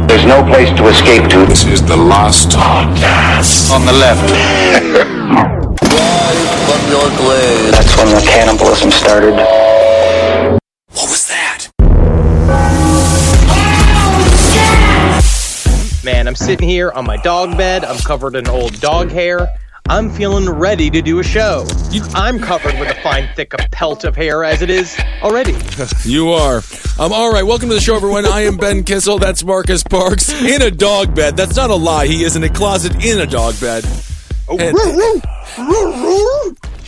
There's no place to escape to. This is the last podcast. On the left. From your glade. That's when the cannibalism started. What was that? Man, I'm sitting here on my dog bed. I'm covered in old dog hair. I'm feeling ready to do a show. I'm covered with a fine, thick pelt of hair as it is already. You are. All right, welcome to the show, everyone. I am Ben Kissel. That's Marcus Parks. In a dog bed. That's not a lie. He is in a closet in a dog bed.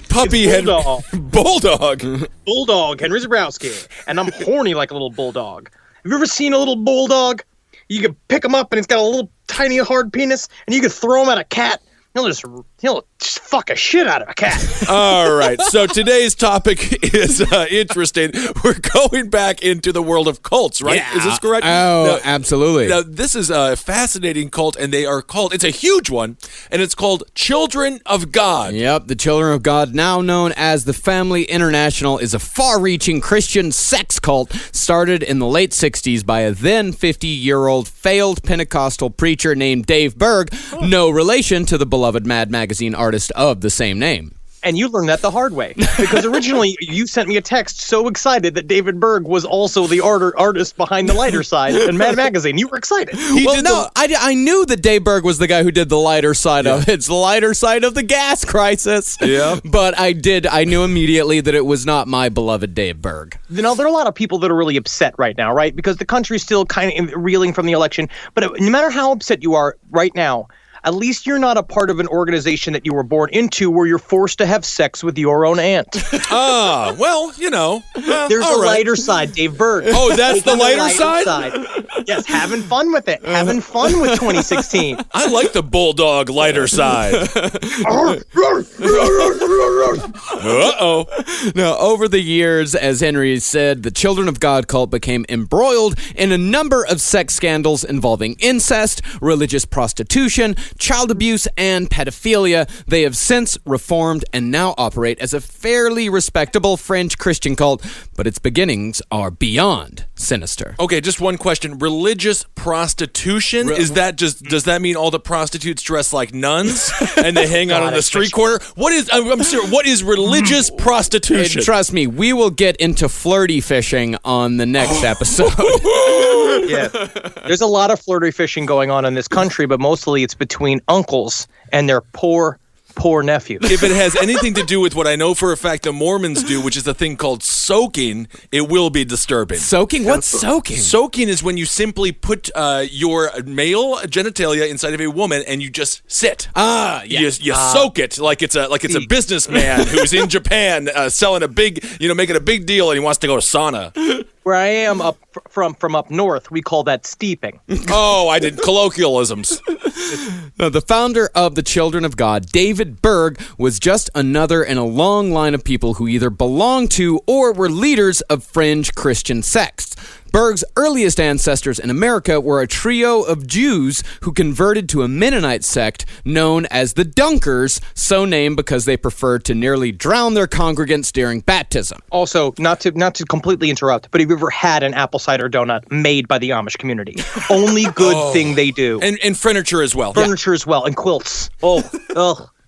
Puppy head. Bulldog. Bulldog, Henry Zabrowski. And I'm horny like a little bulldog. Have you ever seen a little bulldog? You can pick him up and he's got a little tiny hard penis and you can throw him at a cat. He'll just fuck a shit out of a cat. All right. So today's topic is interesting. We're going back into the world of cults, right? Yeah. Is this correct? Oh, absolutely. Now, this is a fascinating cult, and they are called, it's a huge one, and it's called Children of God. Yep, the Children of God, now known as the Family International, is a far-reaching Christian sex cult started in the late 60s by a then 50-year-old failed Pentecostal preacher named Dave Berg, no relation to the beloved Mad Magazine artist of the same name. And you learned that the hard way. Because originally you sent me a text so excited that David Berg was also the artist behind The Lighter Side in Mad Magazine. You were excited. I knew that Dave Berg was the guy who did the lighter side of it. It's the lighter side of the gas crisis. Yeah. But I knew immediately that it was not my beloved Dave Berg. Now, there are a lot of people that are really upset right now, right? Because the country's still kind of reeling from the election. But no matter how upset you are right now, at least you're not a part of an organization that you were born into where you're forced to have sex with your own aunt. Well, you know. There's a lighter side, Dave Berg. Oh, that's the lighter side? Yes, having fun with it. Having fun with 2016. I like the bulldog lighter side. Uh-oh. Now, over the years, as Henry said, the Children of God cult became embroiled in a number of sex scandals involving incest, religious prostitution, child abuse, and pedophilia. They have since reformed and now operate as a fairly respectable French Christian cult, but its beginnings are beyond sinister. Okay, just one question. Religious prostitution? Does that mean all the prostitutes dress like nuns and they hang out on the street corner? I'm serious, what is religious prostitution? Trust me, we will get into flirty fishing on the next episode. Yeah. There's a lot of flirty fishing going on in this country, but mostly it's between uncles and their poor nephews. If it has anything to do with what I know for a fact the Mormons do, which is a thing called soaking, it will be disturbing. Soaking? What's soaking? Soaking is when you simply put your male genitalia inside of a woman and you just sit. You soak it like it's a businessman who's in Japan selling making a big deal, and he wants to go to sauna. Where I am from up north, we call that steeping. Oh, I did colloquialisms. Now, the founder of the Children of God, David Berg, was just another in a long line of people who either belonged to or were leaders of fringe Christian sects. Berg's earliest ancestors in America were a trio of Jews who converted to a Mennonite sect known as the Dunkers, so named because they preferred to nearly drown their congregants during baptism. Also, not to completely interrupt, but have you ever had an apple cider donut made by the Amish community? Only good thing they do. And furniture as well. Furniture as well, and quilts.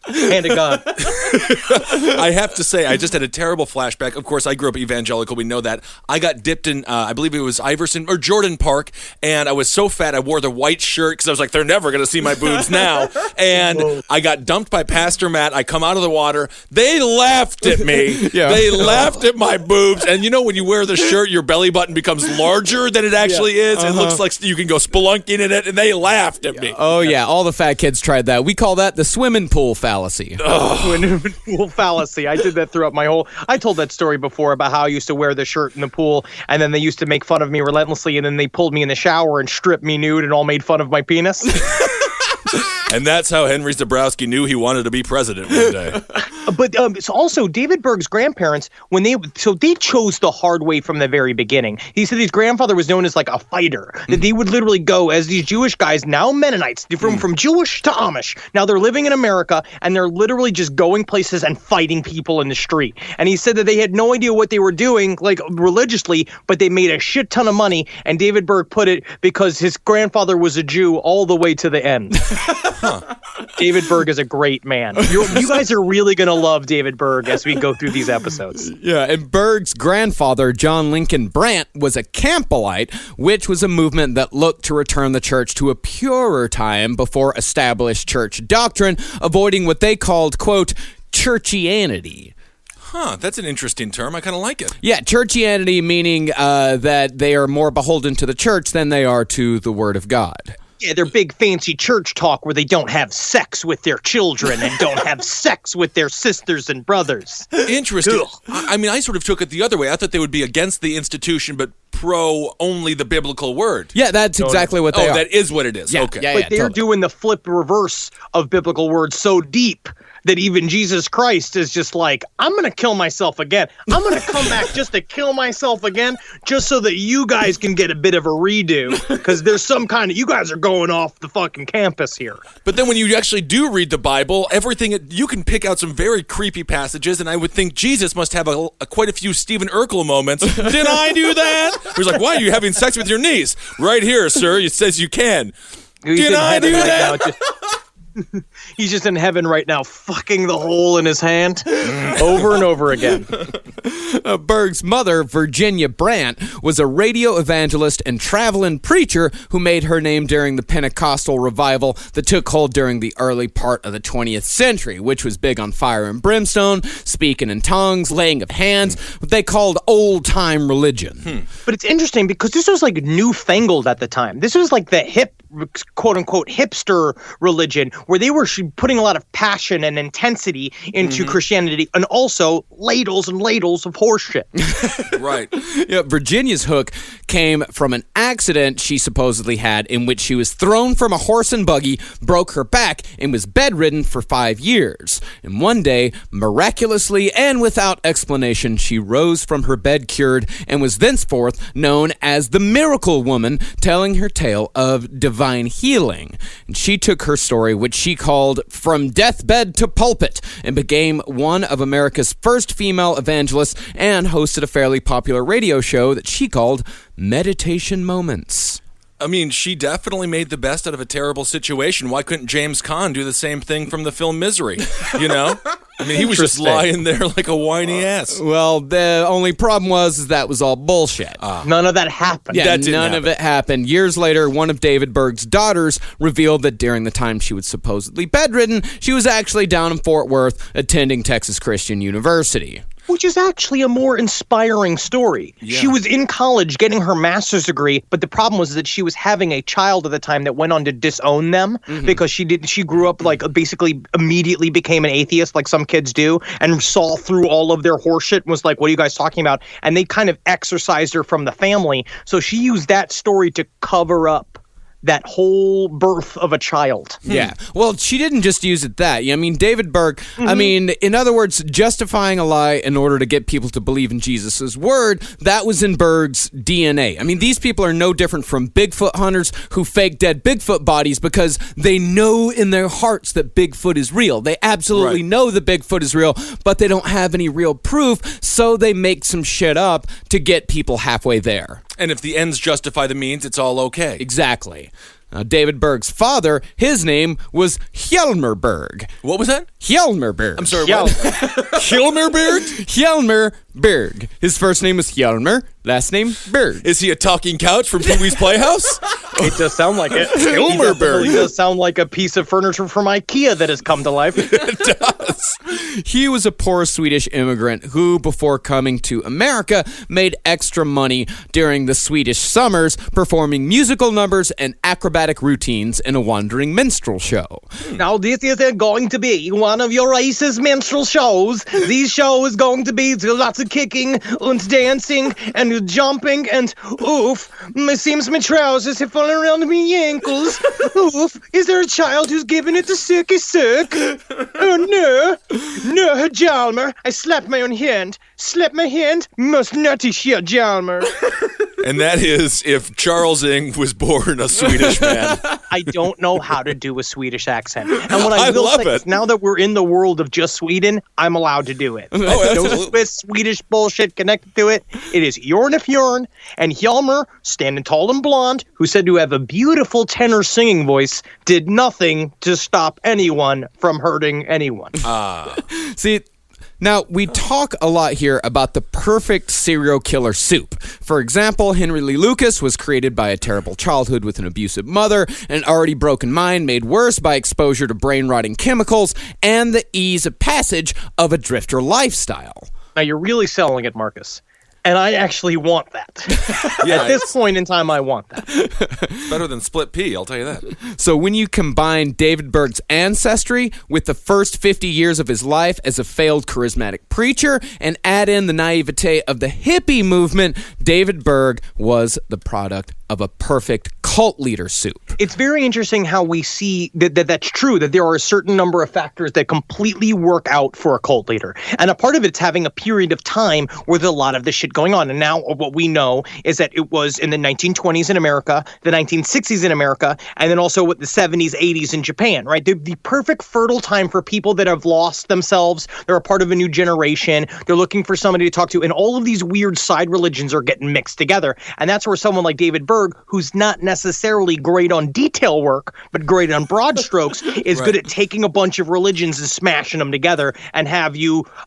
Hand of God. I have to say, I just had a terrible flashback. Of course, I grew up evangelical. We know that. I got dipped in, I believe it was Iverson or Jordan Park, and I was so fat I wore the white shirt because I was like, they're never going to see my boobs now. And I got dumped by Pastor Matt. I come out of the water. They laughed at me. They laughed at my boobs. And you know when you wear the shirt, your belly button becomes larger than it actually is. It looks like you can go spelunking in it, and they laughed at me. Oh, yeah. All the fat kids tried that. We call that the swimming pool fallacy. Swimming pool fallacy. I did that throughout I told that story before about how I used to wear the shirt in the pool, and then they used to make fun of me relentlessly, and then they pulled me in the shower and stripped me nude and all made fun of my penis. And that's how Henry Zabrowski knew he wanted to be president one day. But so also David Berg's grandparents, they chose the hard way from the very beginning. He said his grandfather was known as like a fighter, that they would literally go as these Jewish guys, now Mennonites, from Jewish to Amish. Now they're living in America and they're literally just going places and fighting people in the street. And he said that they had no idea what they were doing, like religiously, but they made a shit ton of money. And David Berg put it because his grandfather was a Jew all the way to the end. David Berg is a great man. You guys are really going to love David Berg as we go through these episodes. Yeah, and Berg's grandfather, John Lincoln Brandt, was a Campbellite, which was a movement that looked to return the church to a purer time before established church doctrine, avoiding what they called, quote, churchianity. Huh, that's an interesting term. I kind of like it. Yeah, churchianity meaning that they are more beholden to the church than they are to the Word of God. Yeah, their big fancy church talk where they don't have sex with their children and don't have sex with their sisters and brothers. Interesting. I mean, I sort of took it the other way. I thought they would be against the institution, but pro only the biblical word. Yeah, that's exactly what they are. Oh, that is what it is. Yeah, okay. yeah, But they're doing the flip reverse of biblical words so deep that even Jesus Christ is just like, I'm going to kill myself again. I'm going to come back just to kill myself again, just so that you guys can get a bit of a redo, because there's some kind of, you guys are going off the fucking campus here. But then when you actually do read the Bible, you can pick out some very creepy passages, and I would think Jesus must have quite a few Stephen Urkel moments. Did I do that? He's like, why are you having sex with your niece? Right here, sir. It says you can. Did I do that? He's just in heaven right now, fucking the hole in his hand over and over again. Berg's mother, Virginia Brandt, was a radio evangelist and traveling preacher who made her name during the Pentecostal revival that took hold during the early part of the 20th century, which was big on fire and brimstone, speaking in tongues, laying of hands, what they called old-time religion. But it's interesting because this was like newfangled at the time. This was like the hip, quote-unquote, hipster religion where they were putting a lot of passion and intensity into Christianity, and also ladles and ladles of horseshit. Right. Yeah, Virginia's hook came from an accident she supposedly had in which she was thrown from a horse and buggy, broke her back, and was bedridden for 5 years. And one day, miraculously and without explanation, she rose from her bed cured and was thenceforth known as the Miracle Woman, telling her tale of divine healing. And she took her story, which she called From Deathbed to Pulpit, and became one of America's first female evangelists and hosted a fairly popular radio show that she called Meditation Moments. I mean, she definitely made the best out of a terrible situation. Why couldn't James Caan do the same thing from the film Misery? You know? I mean, he was just lying there like a whiny ass. Well, the only problem was that was all bullshit. None of that happened. Yeah, none of it happened. Years later, one of David Berg's daughters revealed that during the time she was supposedly bedridden, she was actually down in Fort Worth attending Texas Christian University. Which is actually a more inspiring story. Yeah. She was in college getting her master's degree, but the problem was that she was having a child at the time that went on to disown them because she grew up like basically immediately became an atheist like some kids do and saw through all of their horseshit and was like, what are you guys talking about? And they kind of exorcised her from the family. So she used that story to cover up that whole birth of a child. Yeah. Well, she didn't just use it that. I mean, David Berg, I mean, in other words, justifying a lie in order to get people to believe in Jesus' word, that was in Berg's DNA. I mean, these people are no different from Bigfoot hunters who fake dead Bigfoot bodies because they know in their hearts that Bigfoot is real. They absolutely know that Bigfoot is real, but they don't have any real proof, so they make some shit up to get people halfway there. And if the ends justify the means, it's all okay. Exactly. Now, David Berg's father, his name was Hjalmar Berg. What was that? Hjalmar Berg. I'm sorry, what? Hjalmar Berg? Hjalmar Berg. His first name was Hjalmar, last name Berg. Is he a talking couch from Pee Wee's Playhouse? It does sound like it. Hjalmar Berg. It does sound like a piece of furniture from IKEA that has come to life. It does. He was a poor Swedish immigrant who, before coming to America, made extra money during the Swedish summers performing musical numbers and acrobatic routines in a wandering minstrel show. Now, this is going to be one of your racist minstrel shows. This show is going to be lots of kicking and dancing and jumping and oof, it seems my trousers have fallen around my ankles. Oof, is there a child who's giving it the sick? Oh no. No, Jalmer, I slapped my own hand. Slapped my hand? Most nutty shit, Jalmer. And that is if Charles Ing was born a Swedish man. I don't know how to do a Swedish accent. And what I I will love say it. is now that we're in the world of just Sweden, I'm allowed to do it. Oh, No absolutely. Swiss Swedish bullshit connected to it. It is Jorn if Jorn and Hjalmar, standing tall and blonde, who said to have a beautiful tenor singing voice, did nothing to stop anyone from hurting anyone. See, now, we talk a lot here about the perfect serial killer soup. For example, Henry Lee Lucas was created by a terrible childhood with an abusive mother, an already broken mind made worse by exposure to brain-rotting chemicals, and the ease of passage of a drifter lifestyle. Now, you're really selling it, Marcus. And I actually want that. Yeah, At this point in time, I want that. It's better than split pea, I'll tell you that. So when you combine David Berg's ancestry with the first 50 years of his life as a failed charismatic preacher and add in the naivete of the hippie movement, David Berg was the product of a perfect cult leader soup. It's very interesting how we see that's true, that there are a certain number of factors that completely work out for a cult leader. And a part of it's having a period of time with a lot of this shit going on. And now what we know is that it was in the 1920s in America, the 1960s in America, and then also with the 70s, 80s in Japan, right? The perfect fertile time for people that have lost themselves. They're a part of a new generation. They're looking for somebody to talk to. And all of these weird side religions are getting mixed together. And that's where someone like David Berg, who's not necessarily great on detail work, but great on broad strokes, is good at taking a bunch of religions and smashing them together and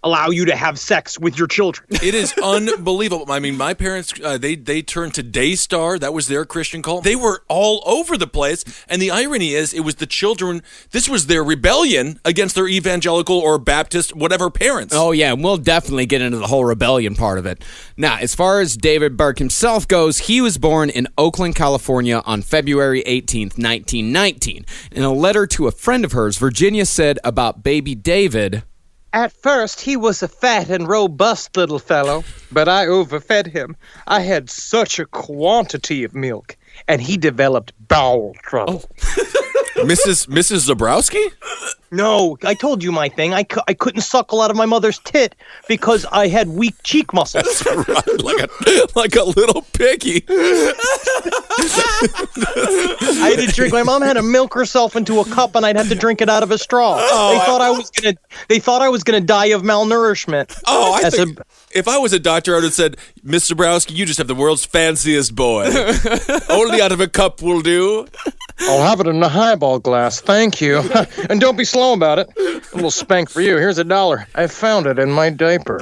allow you to have sex with your children. It is unbelievable. I mean, my parents, they turned to Daystar. That was their Christian cult. They were all over the place. And the irony is, it was the children, this was their rebellion against their evangelical or Baptist, whatever parents. Oh, yeah, and we'll definitely get into the whole rebellion part of it. Now, as far as David Berg himself goes, he was born in Oakland, California on February 18th, 1919. In a letter to a friend of hers, Virginia said about baby David, At first, he was a fat and robust little fellow, but I overfed him. I had such a quantity of milk, and he developed bowel trouble. Mrs. Zabrowski? No, I told you my thing. I couldn't suckle out of my mother's tit because I had weak cheek muscles. Right, like a little piggy. I had to drink. My mom had to milk herself into a cup, and I'd have to drink it out of a straw. They thought I was gonna die of malnourishment. Oh, I think if I was a doctor, I would have said, Mr. Zabrowski, you just have the world's fanciest boy. Only out of a cup will do. I'll have it in a highball glass, thank you. And don't be slow about it. A little spank for you. Here's $1. I found it in my diaper.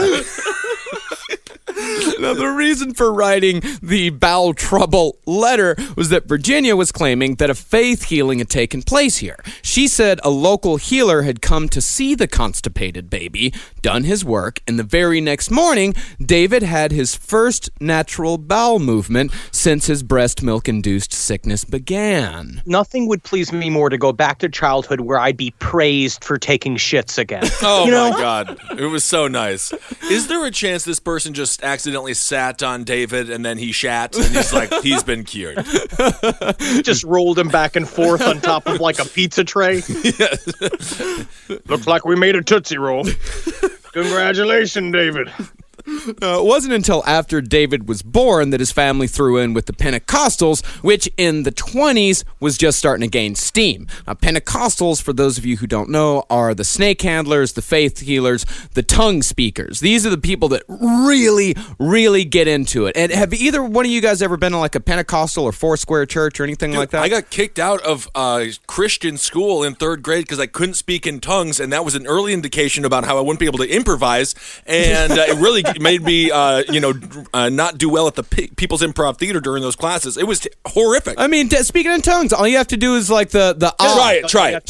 Now, the reason for writing the bowel trouble letter was that Virginia was claiming that a faith healing had taken place here. She said a local healer had come to see the constipated baby, done his work, and the very next morning, David had his first natural bowel movement since his breast milk-induced sickness began. Nothing would please me more to go back to childhood where I'd be praised for taking shits again. Oh, my God. It was so nice. Is there a chance this person just accidentally sat on David and then he shat and he's like, he's been cured? Just rolled him back and forth on top of like a pizza tray. Looks like we made a Tootsie Roll. Congratulations, David. It wasn't until after David was born that his family threw in with the Pentecostals, which in the 20s was just starting to gain steam. Now, Pentecostals, for those of you who don't know, are the snake handlers, the faith healers, the tongue speakers. These are the people that really, really get into it. And have either one of you guys ever been to like a Pentecostal or Foursquare church or anything like that? I got kicked out of Christian school in 3rd grade because I couldn't speak in tongues, and that was an early indication about how I wouldn't be able to improvise, and it really made me, not do well at the People's Improv Theater during those classes. It was horrific. I mean, speaking in tongues, all you have to do is like the Try it.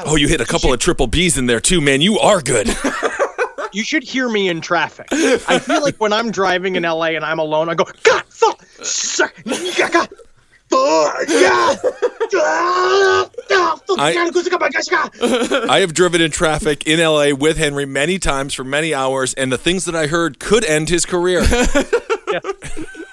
Oh, you hit a couple of triple B's in there too, man. You are good. You should hear me in traffic. I feel like when I'm driving in LA and I'm alone, I go, God, fuck, God. I have driven in traffic in LA with Henry many times for many hours, and the things that I heard could end his career. Yeah.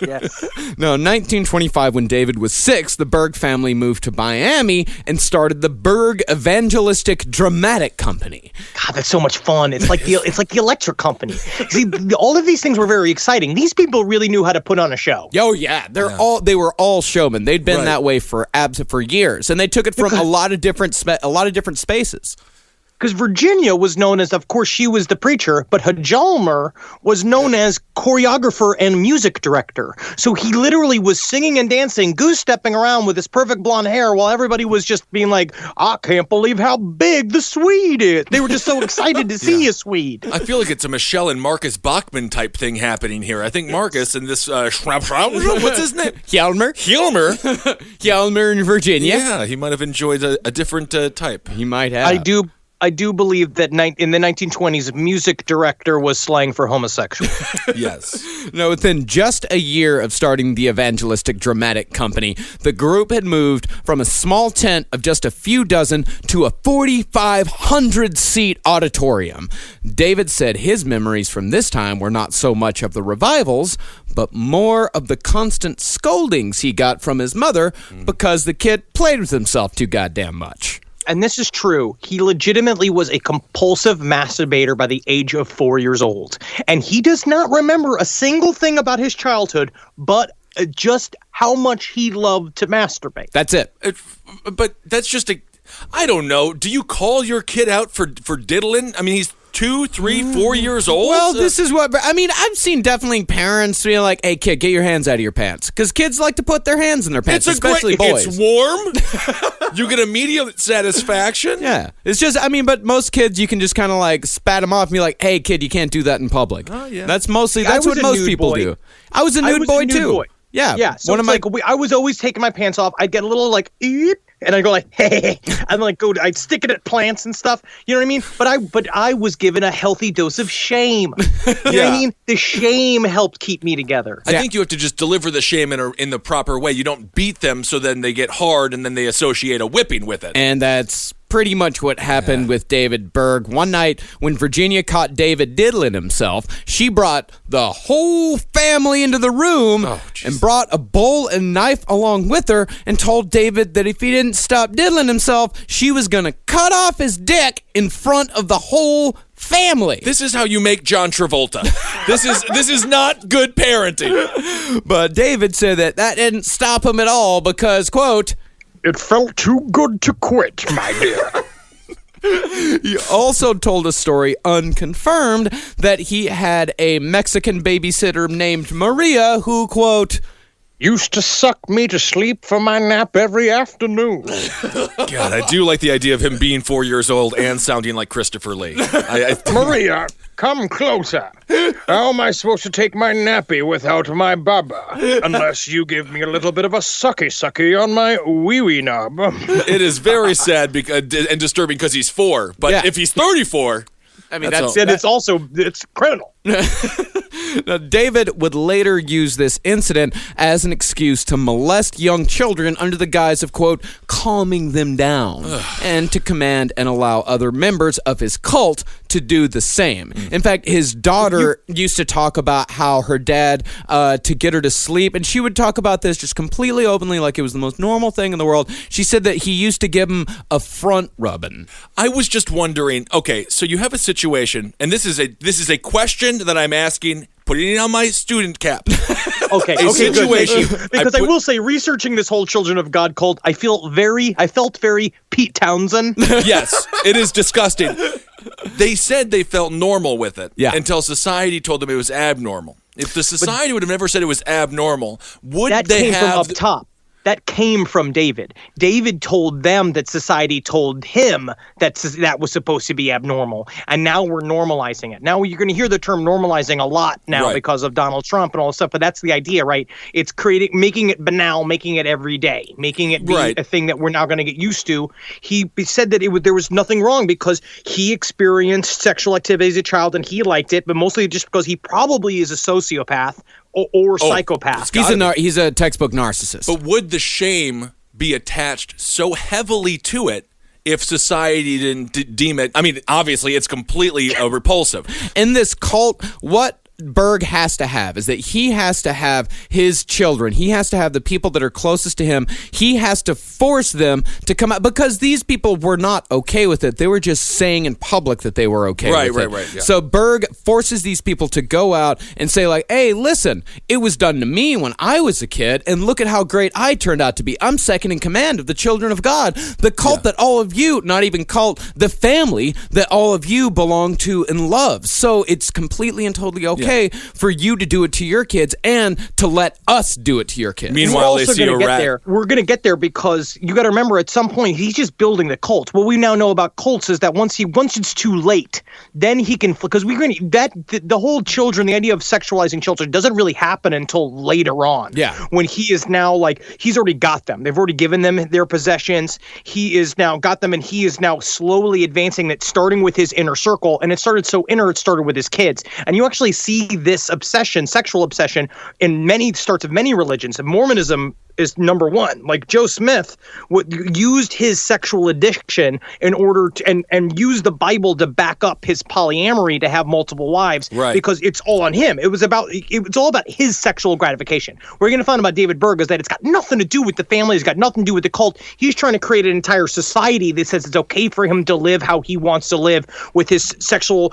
Yes. No, 1925, when David was 6, the Berg family moved to Miami and started the Berg Evangelistic Dramatic Company. God, that's so much fun. It's like the Electric Company. See, all of these things were very exciting. These people really knew how to put on a show. Oh yeah, they were all showmen. They'd been that way for years, and they took it from a lot of different spaces. Because Virginia was known as, of course, she was the preacher, but Hjalmar was known as choreographer and music director. So he literally was singing and dancing, goose-stepping around with his perfect blonde hair while everybody was just being like, I can't believe how big the Swede is. They were just so excited to see a Swede. I feel like it's a Michelle and Marcus Bachmann type thing happening here. I think Marcus and this, what's his name? Hjalmar in Virginia. Yeah, he might have enjoyed a different type. He might have. I do believe that in the 1920s, music director was slang for homosexual. Yes. No, within just a year of starting the Evangelistic Dramatic Company, the group had moved from a small tent of just a few dozen to a 4,500-seat auditorium. David said his memories from this time were not so much of the revivals, but more of the constant scoldings he got from his mother because the kid played with himself too goddamn much. And this is true. He legitimately was a compulsive masturbator by the age of 4 years old. And he does not remember a single thing about his childhood, but just how much he loved to masturbate. That's it. But that's just I don't know. Do you call your kid out for diddling? I mean, he's 2, 3, 4 years old. Well, this is what I mean. I've seen definitely parents be like, "Hey, kid, get your hands out of your pants," because kids like to put their hands in their pants, especially boys. It's warm. You get immediate satisfaction. Yeah, it's just. I mean, but most kids, you can just kind of like spat them off and be like, "Hey, kid, you can't do that in public." Oh yeah. That's what most people do. I was a nude boy too. Yeah, Yeah, so I was always taking my pants off. I'd get a little like, eep, and I'd go like, hey, I'd stick it at plants and stuff. You know what I mean? But I was given a healthy dose of shame. You know what I mean? The shame helped keep me together. I think you have to just deliver the shame in the proper way. You don't beat them so then they get hard and then they associate a whipping with it. And that's pretty much what happened with David Berg. One night when Virginia caught David diddling himself, she brought the whole family into the room and brought a bowl and knife along with her and told David that if he didn't stop diddling himself, she was going to cut off his dick in front of the whole family. This is how you make John Travolta. This is not good parenting. But David said that didn't stop him at all because, quote, it felt too good to quit, my dear. He also told a story unconfirmed that he had a Mexican babysitter named Maria who, quote, used to suck me to sleep for my nap every afternoon. God, I do like the idea of him being 4 years old and sounding like Christopher Lee. Maria, come closer. How am I supposed to take my nappy without my baba? Unless you give me a little bit of a sucky on my wee-wee knob. It is very sad and disturbing because he's 4. But if he's 34... I mean, it's criminal. Now, David would later use this incident as an excuse to molest young children under the guise of, quote, calming them down and to command and allow other members of his cult to do the same. In fact, his daughter used to talk about how her dad, to get her to sleep, and she would talk about this just completely openly like it was the most normal thing in the world. She said that he used to give him a front rubbing. I was just wondering, okay, so you have a situation, and this is a question that I'm asking, putting it on my student cap. Okay, situation. Good. Because I will say, researching this whole Children of God cult, I felt very Pete Townsend. Yes, it is disgusting. They said they felt normal with it until society told them it was abnormal. If the society would have never said it was abnormal, would they have... from up top. That came from David. David told them that society told him that was supposed to be abnormal. And now we're normalizing it. Now you're going to hear the term normalizing a lot now because of Donald Trump and all this stuff. But that's the idea, right? It's making it banal, making it every day, making it be a thing that we're now going to get used to. He said that there was nothing wrong because he experienced sexual activity as a child and he liked it, but mostly just because he probably is a sociopath or psychopath. He's a textbook narcissist. But would the shame be attached so heavily to it if society didn't deem it? I mean, obviously, it's completely repulsive. In this cult, what Berg has to have is that he has to have his children. He has to have the people that are closest to him. He has to force them to come out because these people were not okay with it. They were just saying in public that they were okay with it. Right. Yeah. So Berg forces these people to go out and say like, hey, listen, it was done to me when I was a kid, and look at how great I turned out to be. I'm second in command of the children of God, the cult that all of you, not even cult, the family that all of you belong to and love. So it's completely and totally okay for you to do it to your kids and to let us do it to your kids. Meanwhile, they see a rat. We're going to get there because you got to remember at some point he's just building the cult. What we now know about cults is that once it's too late, then he can, because the whole children, the idea of sexualizing children doesn't really happen until later on. Yeah. When he is now he's already got them. They've already given them their possessions. He is now got them, and he is now slowly advancing it, starting with his inner circle. And it started so inner, it started with his kids. And you actually see this obsession, sexual obsession, in many starts of many religions. Mormonism is number one. Like Joe Smith used his sexual addiction in order to and used the Bible to back up his polyamory to have multiple wives, because it's all on him. It's all about his sexual gratification. We're going to find about David Berg is that it's got nothing to do with the family. It's got nothing to do with the cult. He's trying to create an entire society that says it's okay for him to live how he wants to live with his sexual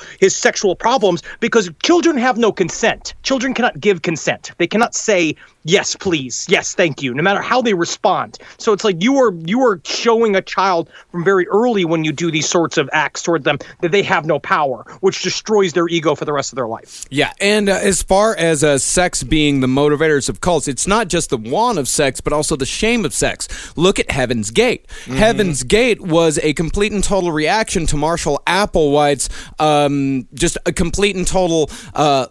problems, because children have no consent. Children cannot give consent. They cannot say, yes, please. Yes, thank you. No matter how they respond. So it's like you are showing a child from very early when you do these sorts of acts toward them that they have no power, which destroys their ego for the rest of their life. Yeah, and as far as sex being the motivators of cults, it's not just the want of sex, but also the shame of sex. Look at Heaven's Gate. Mm-hmm. Heaven's Gate was a complete and total reaction to Marshall Applewhite's just a complete and total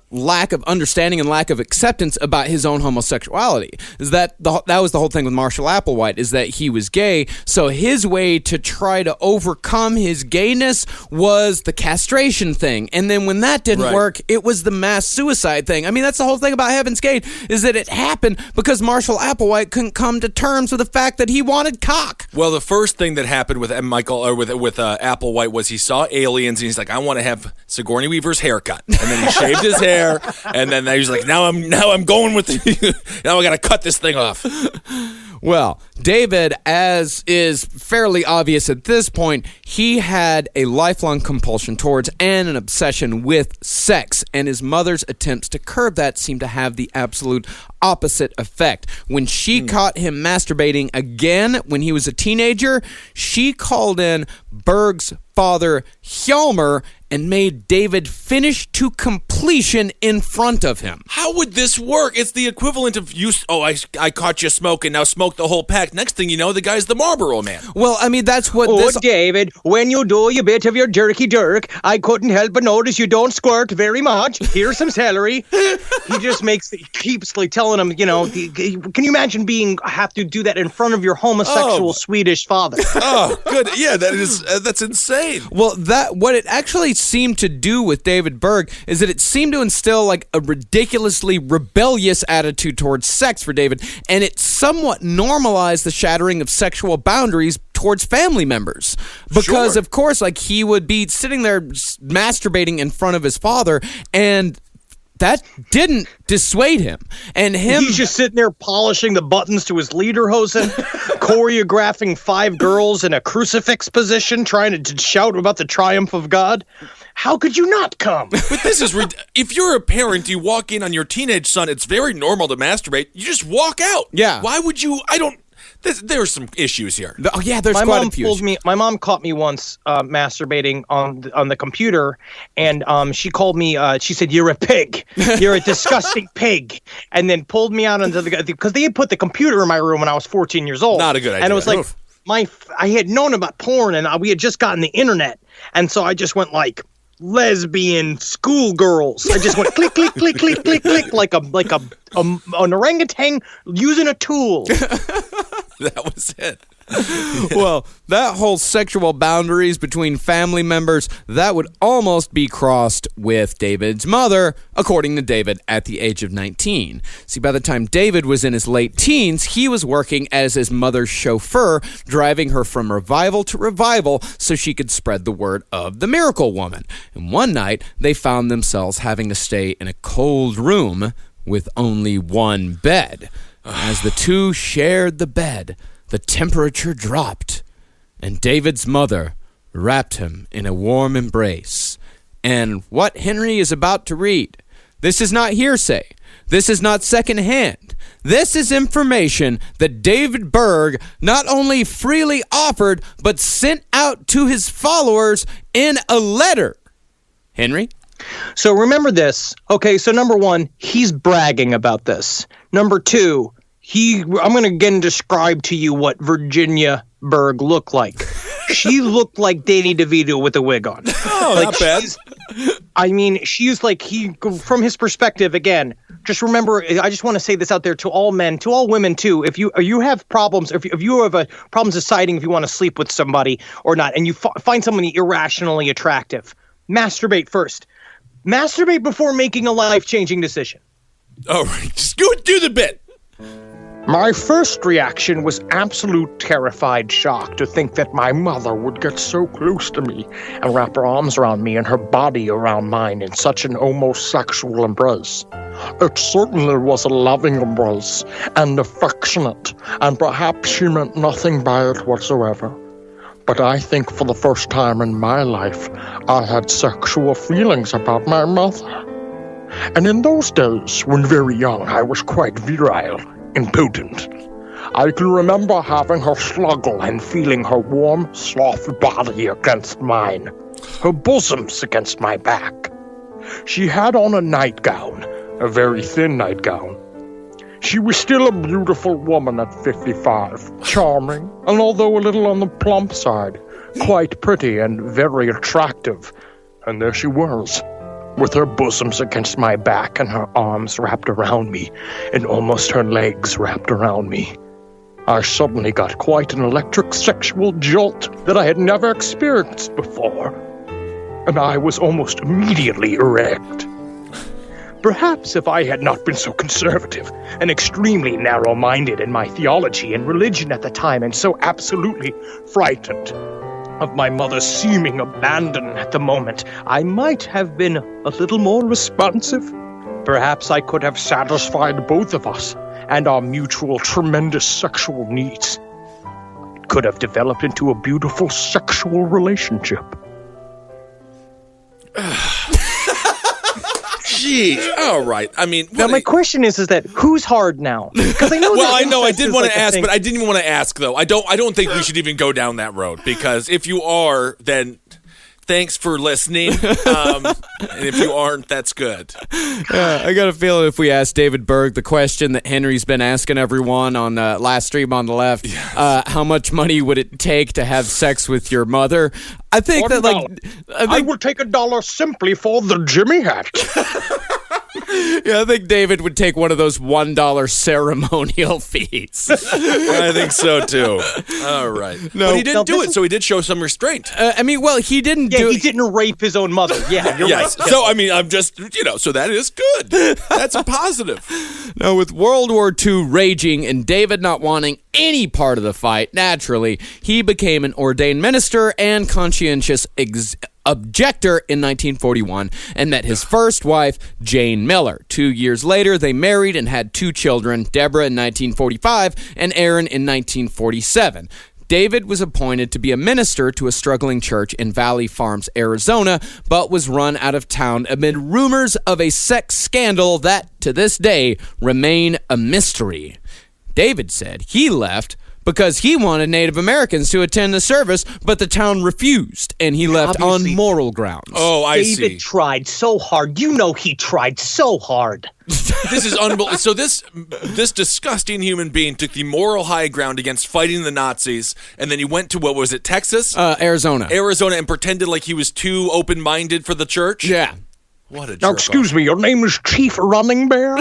lack of understanding and lack of acceptance about his own homosexuality. Is that was the whole thing with Marshall Applewhite, is that he was gay, so his way to try to overcome his gayness was the castration thing, and then when that didn't work, it was the mass suicide thing. I mean, that's the whole thing about Heaven's Gate, is that it happened because Marshall Applewhite couldn't come to terms with the fact that he wanted cock. Well, the first thing that happened with Applewhite was he saw aliens, and he's like, I want to have Sigourney Weaver's haircut, and then he shaved his hair, and then he was like, now I'm going with now I got to cut this thing off. Well, David, as is fairly obvious at this point, he had a lifelong compulsion towards and an obsession with sex, and his mother's attempts to curb that seemed to have the absolute opposite effect. When she caught him masturbating again when he was a teenager, she called in Berg's father, Hjalmar, and made David finish to completion in front of him. How would this work? It's the equivalent of I caught you smoking, now smoke the whole pack. Next thing you know, the guy's the Marlboro Man. Well, I mean, that's what David, when you do a bit of your jerky jerk, I couldn't help but notice you don't squirt very much. Here's some celery. He just keeps like telling him, can you imagine have to do that in front of your homosexual Swedish father? Oh, good. Yeah, that's insane. Well, what it actually seemed to do with David Berg is that it seemed to instill like a ridiculously rebellious attitude towards sex for David, and it somewhat normalized the shattering of sexual boundaries towards family members. Because, of course, like he would be sitting there masturbating in front of his father, and that didn't dissuade him. And he's just sitting there polishing the buttons to his lederhosen, choreographing 5 girls in a crucifix position, trying to shout about the triumph of God. How could you not come? But this is if you're a parent, you walk in on your teenage son, it's very normal to masturbate. You just walk out. Yeah. Why would you? There's some issues here. Oh yeah, there's quite a few. My mom caught me once masturbating on the computer, and she called me. She said, "You're a pig. You're a disgusting pig," and then pulled me out onto because they had put the computer in my room when I was 14 years old. Not a good idea. And it was like I had known about porn, and we had just gotten the internet, and so I just went like lesbian schoolgirls. I just went click, click, click, click, click, click, like an orangutan using a tool. That was it. Well, that whole sexual boundaries between family members, that would almost be crossed with David's mother, according to David, at the age of 19. See, by the time David was in his late teens, he was working as his mother's chauffeur, driving her from revival to revival so she could spread the word of the miracle woman. And one night, they found themselves having to stay in a cold room with only one bed. As the two shared the bed, the temperature dropped, and David's mother wrapped him in a warm embrace. And what Henry is about to read, this is not hearsay. This is not secondhand. This is information that David Berg not only freely offered, but sent out to his followers in a letter. Henry? So remember this. Okay, so number one, he's bragging about this. Number two, I'm going to again describe to you what Virginia Berg looked like. She looked like Danny DeVito with a wig on. Oh, like, not bad. She's like, from his perspective, again, just remember, I just want to say this out there to all men, to all women too. If you have problems, if you have problems deciding if you want to sleep with somebody or not, and you find somebody irrationally attractive, masturbate first. Masturbate before making a life-changing decision. All right, just go do the bit. My first reaction was absolute terrified shock to think that my mother would get so close to me and wrap her arms around me and her body around mine in such an almost sexual embrace. It certainly was a loving embrace and affectionate, and perhaps she meant nothing by it whatsoever. But I think for the first time in my life, I had sexual feelings about my mother. And in those days, when very young, I was quite virile. Impotent. I can remember having her snuggle and feeling her warm, soft body against mine, her bosoms against my back. She had on a nightgown, a very thin nightgown. She was still a beautiful woman at 55, charming, and although a little on the plump side, quite pretty and very attractive. And there she was, with her bosoms against my back and her arms wrapped around me, and almost her legs wrapped around me. I suddenly got quite an electric sexual jolt that I had never experienced before, and I was almost immediately erect. Perhaps if I had not been so conservative and extremely narrow-minded in my theology and religion at the time, and so absolutely frightened of my mother's seeming abandon at the moment, I might have been a little more responsive. Perhaps I could have satisfied both of us and our mutual tremendous sexual needs. It could have developed into a beautiful sexual relationship. Jeez. All right. I mean, now my question is that who's hard now? Because I know. Well, I know. I incest did is want like to a ask, thing. but I didn't even want to ask though. I don't think we should even go down that road, because if you are, then thanks for listening. And if you aren't, that's good. I got a feeling if we ask David Berg the question that Henry's been asking everyone on last stream on the left, how much money would it take to have sex with your mother? I think that I will take $1 simply for the Jimmy hat. I think David would take one of those $1 ceremonial fees. I think so too. All right. No, but he didn't do this it, so he did show some restraint. He didn't Yeah, do he didn't rape his own mother. Yeah, you're Yes. right. So, I mean, I'm just, so that is good. That's a positive. Now, with World War II raging and David not wanting any part of the fight, naturally, he became an ordained minister and conscientious objector in 1941 and met his first wife, Jane Miller. 2 years later, they married and had 2 children, Deborah in 1945 and Aaron in 1947. David was appointed to be a minister to a struggling church in Valley Farms, Arizona, but was run out of town amid rumors of a sex scandal that, to this day, remain a mystery. David said he left because he wanted Native Americans to attend the service, but the town refused, and he left Obviously. on moral grounds. Oh, I see. David tried so hard. You know he tried so hard. This is unbelievable. So this disgusting human being took the moral high ground against fighting the Nazis, and then he went to, what was it, Texas? Arizona. Arizona, and pretended like he was too open-minded for the church? Yeah. What a jerk. Now, excuse me, your name is Chief Running Bear?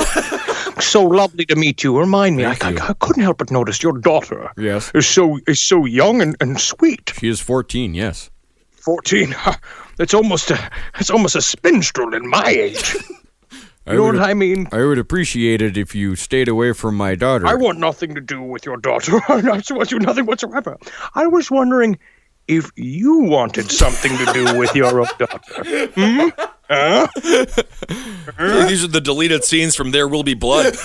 So lovely to meet you. Remind me, I couldn't help but notice your daughter Yes. is so young and sweet. She is 14, yes. 14. It's almost a spinster in my age. You know what I mean? I would appreciate it if you stayed away from my daughter. I want nothing to do with your daughter. I want you nothing whatsoever. I was wondering if you wanted something to do with your own daughter. These are the deleted scenes from There Will Be Blood.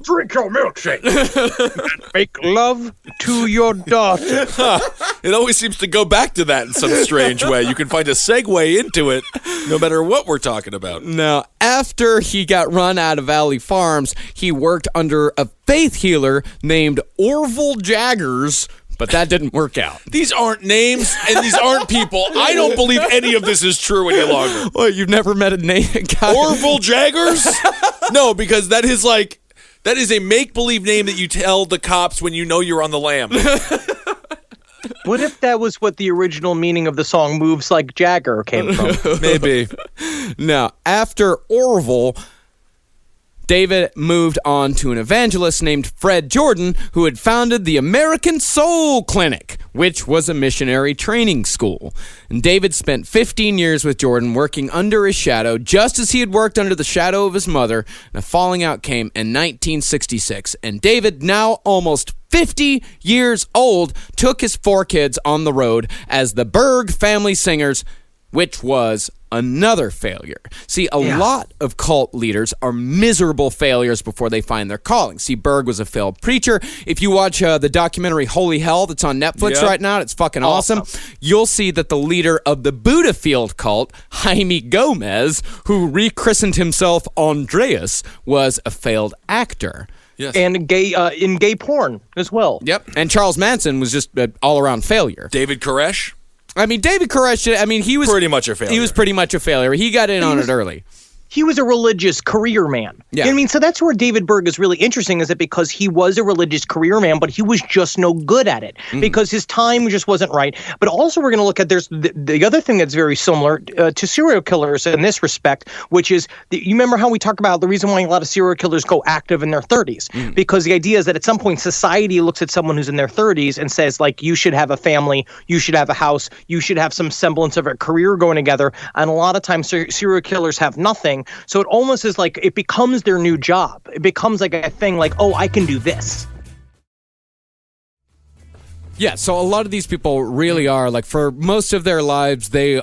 Drink your milkshake and make love to your daughter. It always seems to go back to that in some strange way. You can find a segue into it no matter what we're talking about. Now, after he got run out of Valley Farms, he worked under a faith healer named Orville Jaggers, but that didn't work out. These aren't names, and these aren't people. I don't believe any of this is true any longer. Well, you've never met a guy? Orville Jaggers? No, because that is a make-believe name that you tell the cops when you know you're on the lam. What if that was what the original meaning of the song "Moves Like Jagger" came from? Maybe. Now, after Orville, David moved on to an evangelist named Fred Jordan, who had founded the American Soul Clinic, which was a missionary training school. And David spent 15 years with Jordan working under his shadow, just as he had worked under the shadow of his mother. And a falling out came in 1966. And David, now almost 50 years old, took his 4 kids on the road as the Berg Family Singers, which was another failure. See, a lot of cult leaders are miserable failures before they find their calling. See, Berg was a failed preacher. If you watch the documentary Holy Hell that's on Netflix right now, it's fucking awesome. You'll see that the leader of the Buddha Field cult, Jaime Gomez, who rechristened himself Andreas, was a failed actor. Yes. And in gay porn as well. Yep. And Charles Manson was just an all-around failure. David Koresh? I mean, David Koresh, he was pretty much a failure. He was pretty much a failure. He got in on it early. He was a religious career man. Yeah. You know what I mean? So that's where David Berg is really interesting, is that because he was a religious career man, but he was just no good at it because his time just wasn't right. But also we're going to look at there's the other thing that's very similar to serial killers in this respect, which is, you remember how we talked about the reason why a lot of serial killers go active in their 30s? Because the idea is that at some point society looks at someone who's in their 30s and says, like, you should have a family, you should have a house, you should have some semblance of a career going together. And a lot of times serial killers have nothing. So it almost is like it becomes their new job. It becomes like a thing like, oh, I can do this. Yeah, so a lot of these people really are, like, for most of their lives, they're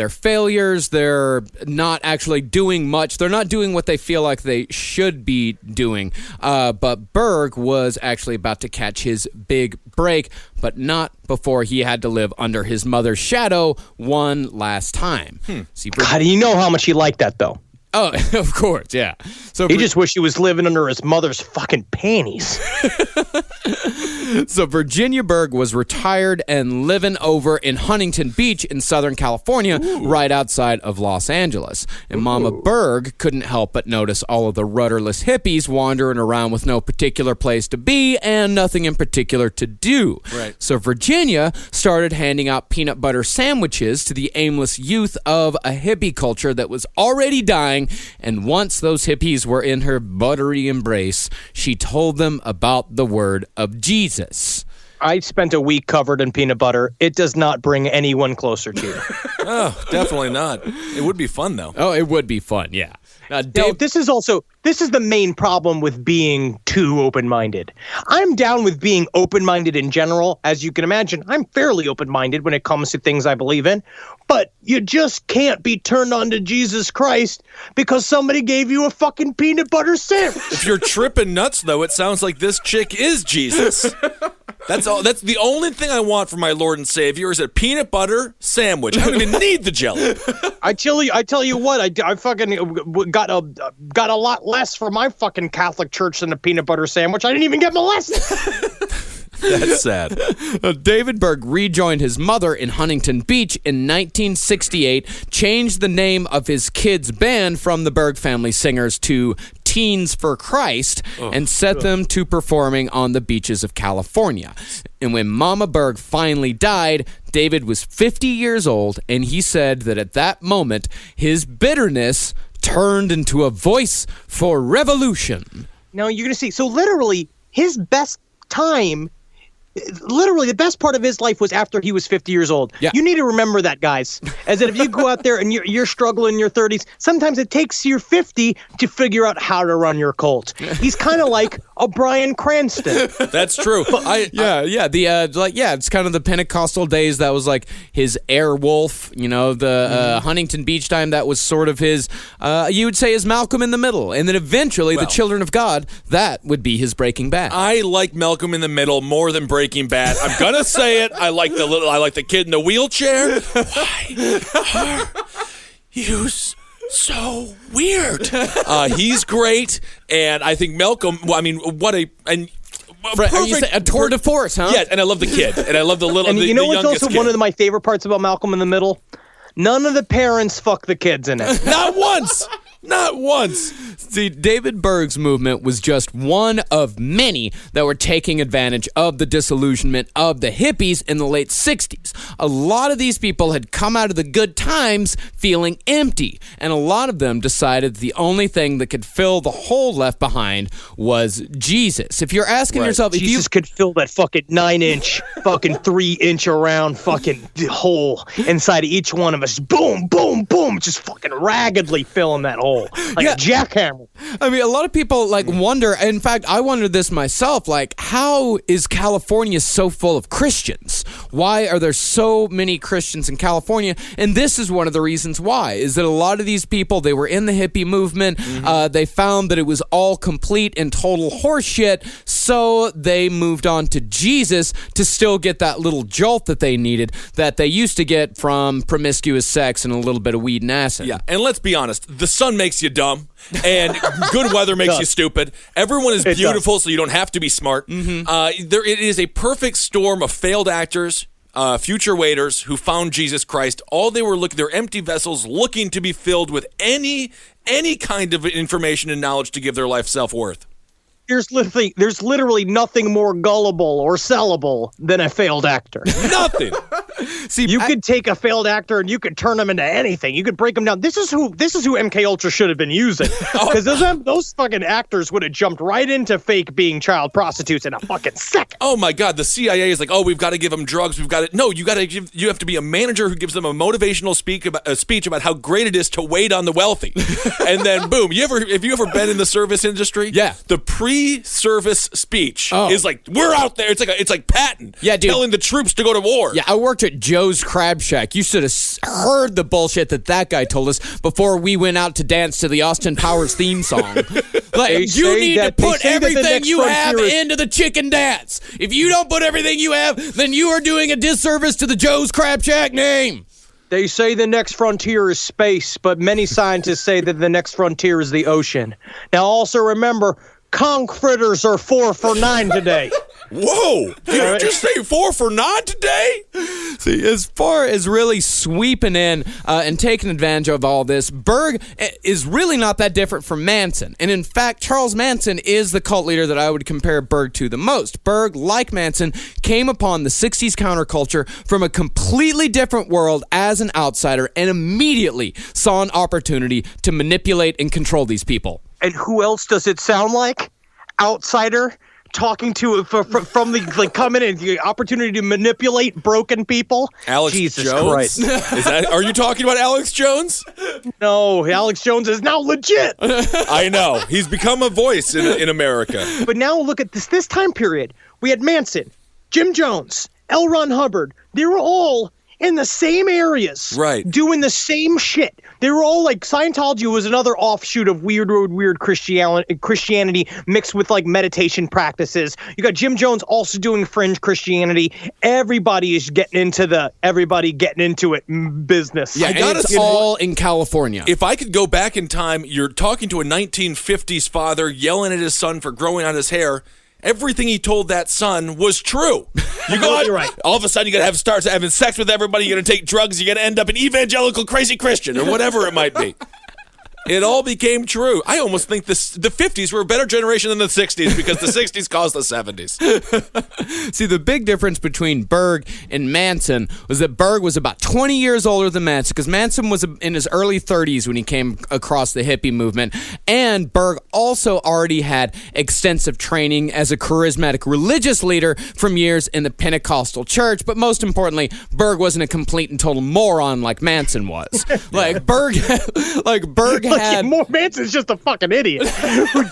failures. They're not actually doing much. They're not doing what they feel like they should be doing. But Berg was actually about to catch his big break, but not before he had to live under his mother's shadow one last time. See, God, you know how much he liked that, though. Oh, of course, yeah. So He just wished he was living under his mother's fucking panties. So Virginia Berg was retired and living over in Huntington Beach in Southern California, right outside of Los Angeles. And Mama Berg couldn't help but notice all of the rudderless hippies wandering around with no particular place to be and nothing in particular to do. Right. So Virginia started handing out peanut butter sandwiches to the aimless youth of a hippie culture that was already dying. And once those hippies were in her buttery embrace, she told them about the word of Jesus. I spent a week covered in peanut butter. It does not bring anyone closer to you. Oh, definitely not. It would be fun, though. Oh, it would be fun, yeah. Now, this is the main problem with being too open-minded. I'm down with being open-minded in general. As you can imagine, I'm fairly open-minded when it comes to things I believe in. But you just can't be turned on to Jesus Christ because somebody gave you a fucking peanut butter sandwich. If you're tripping nuts, though, it sounds like this chick is Jesus. That's all. That's the only thing I want from my Lord and Savior is a peanut butter sandwich. I don't even need the jelly. I tell you what, I fucking got a lot less for my fucking Catholic church than a peanut butter sandwich. I didn't even get molested. That's sad. David Berg rejoined his mother in Huntington Beach in 1968, changed the name of his kids' band from the Berg Family Singers to teens for Christ and set them to performing on the beaches of California. And when Mama Berg finally died, David was 50 years old, and he said that at that moment, his bitterness turned into a voice for revolution. Now you're going to see. So literally, his best time, literally the best part of his life was after he was 50 years old. Yeah. You need to remember that, guys. As that if you go out there and you're struggling in your 30s, sometimes it takes you 50 to figure out how to run your cult. He's kind of like a Bryan Cranston. That's true. It's kind of the Pentecostal days. That was like his Airwolf, the Huntington Beach time. That was sort of his, you would say, his Malcolm in the Middle. And then eventually, the Children of God, that would be his Breaking Bad. I like Malcolm in the Middle more than Breaking Bad. I'm gonna say it. I like the kid in the wheelchair. Why are you so weird? He's great, and I think Malcolm. Well, I mean, what a and. Are you saying a tour de force, huh? Yes, and I love the kid, and I love the little. And the, you know the what's youngest also kid. one of my favorite parts about Malcolm in the Middle? None of the parents fuck the kids in it. Not once. Not once. See, David Berg's movement was just one of many that were taking advantage of the disillusionment of the hippies in the late 60s. A lot of these people had come out of the good times feeling empty, and a lot of them decided the only thing that could fill the hole left behind was Jesus. If you're asking yourself, if you Jesus could fill that fucking 9-inch, fucking 3-inch around fucking hole inside of each one of us. Boom, boom, boom. Just fucking raggedly filling that hole. Like a jackhammer. I mean, a lot of people wonder, in fact, I wondered this myself, how is California so full of Christians? Why are there so many Christians in California? And this is one of the reasons why, is that a lot of these people, they were in the hippie movement, they found that it was all complete and total horseshit, so they moved on to Jesus to still get that little jolt that they needed, that they used to get from promiscuous sex and a little bit of weed and acid. Yeah, and let's be honest, the sun makes you dumb, and good weather makes you stupid. Everyone is beautiful, so you don't have to be smart. It is a perfect storm of failed actors, future waiters who found Jesus Christ. All they were they're empty vessels looking to be filled with any kind of information and knowledge to give their life self-worth. There's literally nothing more gullible or sellable than a failed actor. Nothing. See, You could take a failed actor and you could turn him into anything. You could break him down. This is who MK Ultra should have been using, because those fucking actors would have jumped right into fake being child prostitutes in a fucking second. Oh my God, the CIA is like, oh, we've got to give them drugs. No, you have to be a manager who gives them a motivational speech about how great it is to wait on the wealthy, and then boom. Have you ever been in the service industry? Yeah. The pre-service speech is like, we're out there. It's like Patton, Yeah, dude. telling the troops to go to war. Yeah, I worked at Joe's Crab Shack. You should have heard the bullshit that guy told us before we went out to dance to the Austin Powers theme song. You need to put everything you have into the chicken dance. If you don't put everything you have, then you are doing a disservice to the Joe's Crab Shack name. They say the next frontier is space, but many scientists say that the next frontier is the ocean. Now, also remember, conch fritters are 4 for $9 today. Whoa! Did you just say 4 for $9 today? See, as far as really sweeping in and taking advantage of all this, Berg is really not that different from Manson. And in fact, Charles Manson is the cult leader that I would compare Berg to the most. Berg, like Manson, came upon the 60s counterculture from a completely different world as an outsider and immediately saw an opportunity to manipulate and control these people. And who else does it sound like? Outsider? Talking to from the coming in, the opportunity to manipulate broken people. Alex Jesus Jones? Christ. Are you talking about Alex Jones? No, Alex Jones is now legit. I know. He's become a voice in America. But now look at this time period. We had Manson, Jim Jones, L. Ron Hubbard. They were all in the same areas, right, doing the same shit. They were all like, Scientology was another offshoot of weird Christianity mixed with like meditation practices. You got Jim Jones also doing fringe Christianity. Everybody is getting into it business. Yeah, and it's all in California. If I could go back in time, you're talking to a 1950s father yelling at his son for growing out his hair. Everything he told that son was true. You go out, right. All of a sudden, you're going to start having sex with everybody. You're going to take drugs. You're going to end up an evangelical crazy Christian or whatever it might be. It all became true. I almost think the 50s were a better generation than the 60s because the 60s caused the 70s. See, the big difference between Berg and Manson was that Berg was about 20 years older than Manson, because Manson was in his early 30s when he came across the hippie movement, and Berg also already had extensive training as a charismatic religious leader from years in the Pentecostal church. But most importantly, Berg wasn't a complete and total moron like Manson was. Berg had... Manson's just a fucking idiot who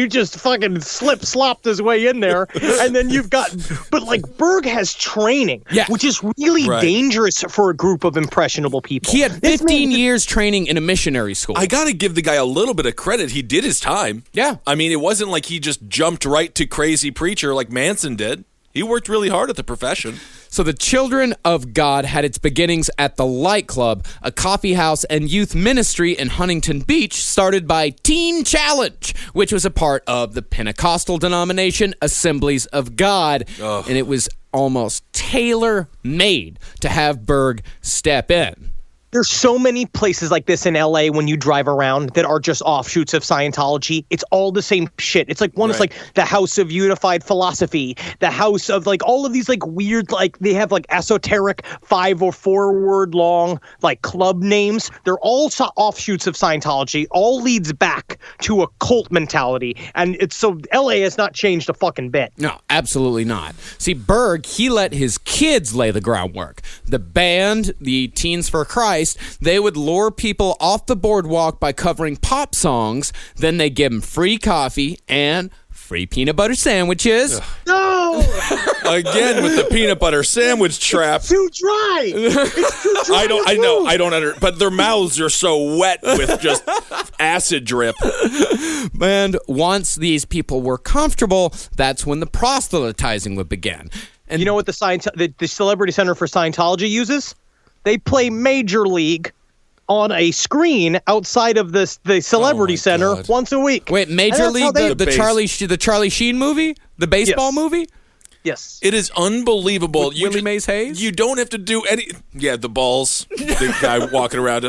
just fucking slop-slopped his way in there, and then you've got... But, like, Berg has training, which is really dangerous for a group of impressionable people. He had 15 years training in a missionary school. I gotta give the guy a little bit of credit. He did his time. Yeah. I mean, it wasn't like he just jumped right to crazy preacher like Manson did. He worked really hard at the profession. So the Children of God had its beginnings at the Light Club, a coffee house and youth ministry in Huntington Beach started by Teen Challenge, which was a part of the Pentecostal denomination Assemblies of God. And it was almost tailor-made to have Berg step in. There's so many places like this in LA when you drive around that are just offshoots of Scientology. It's all the same shit. It's like one is like the House of Unified Philosophy, the House of like all of these like weird, like they have like esoteric 5 or 4 word long like club names. They're all offshoots of Scientology. All leads back to a cult mentality. And it's so LA has not changed a fucking bit. No, absolutely not. See, Berg, he let his kids lay the groundwork. The band, the Teens for Christ, they would lure people off the boardwalk by covering pop songs. Then they give them free coffee and free peanut butter sandwiches. No! Again with the peanut butter sandwich trap. Too dry. It's too dry. I don't but their mouths are so wet with just acid drip. And once these people were comfortable, that's when the proselytizing would begin. And you know what the Celebrity Center for Scientology uses? They play Major League on a screen outside of the Celebrity Center once a week. Wait, Major League, the Charlie Sheen movie? The baseball movie? Yes. It is unbelievable. With Willie Mays Hayes? You don't have to do any... Yeah, the balls. The guy walking around...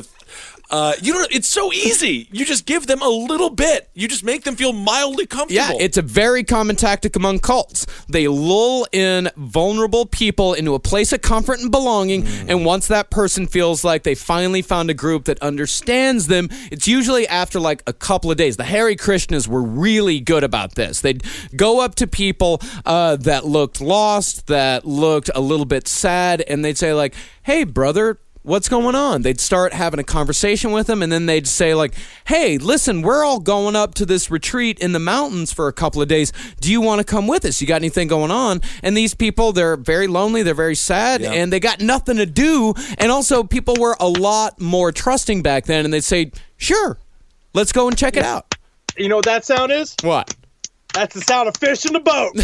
it's so easy. You just give them a little bit. You just make them feel mildly comfortable. Yeah, it's a very common tactic among cults. They lull in vulnerable people into a place of comfort and belonging, and once that person feels like they finally found a group that understands them, it's usually after like a couple of days. The Hare Krishnas were really good about this. They'd go up to people that looked lost, that looked a little bit sad, and they'd say like, "Hey, brother, what's going on?" They'd start having a conversation with them, and then they'd say like, "Hey, listen, we're all going up to this retreat in the mountains for a couple of days. Do you want to come with us? You got anything going on?" And these people, they're very lonely, they're very sad, and they got nothing to do. And also, people were a lot more trusting back then, and they'd say, "Sure, let's go and check it out." You know what that sound is? What? That's the sound of fish in the boat.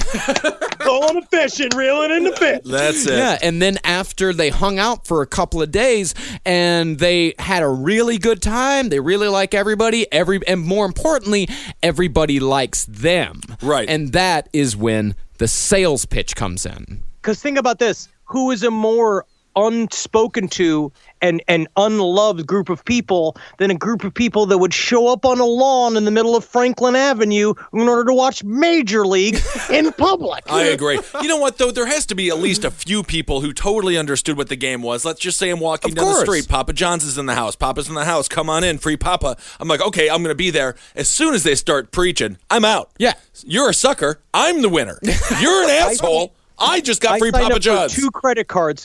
Going to fishing, reeling in the fish. That's it. Yeah, and then after they hung out for a couple of days and they had a really good time, they really like everybody, and more importantly, everybody likes them. Right. And that is when the sales pitch comes in. Because think about this. Who is a more unspoken to and unloved group of people than a group of people that would show up on a lawn in the middle of Franklin Avenue in order to watch Major League in public? I agree. You know what, though? There has to be at least a few people who totally understood what the game was. Let's just say I'm walking down the street. Papa John's is in the house. Papa's in the house. Come on in. Free Papa. I'm like, okay, I'm going to be there. As soon as they start preaching, I'm out. Yeah. You're a sucker. I'm the winner. You're an asshole. I just got free Papa John's.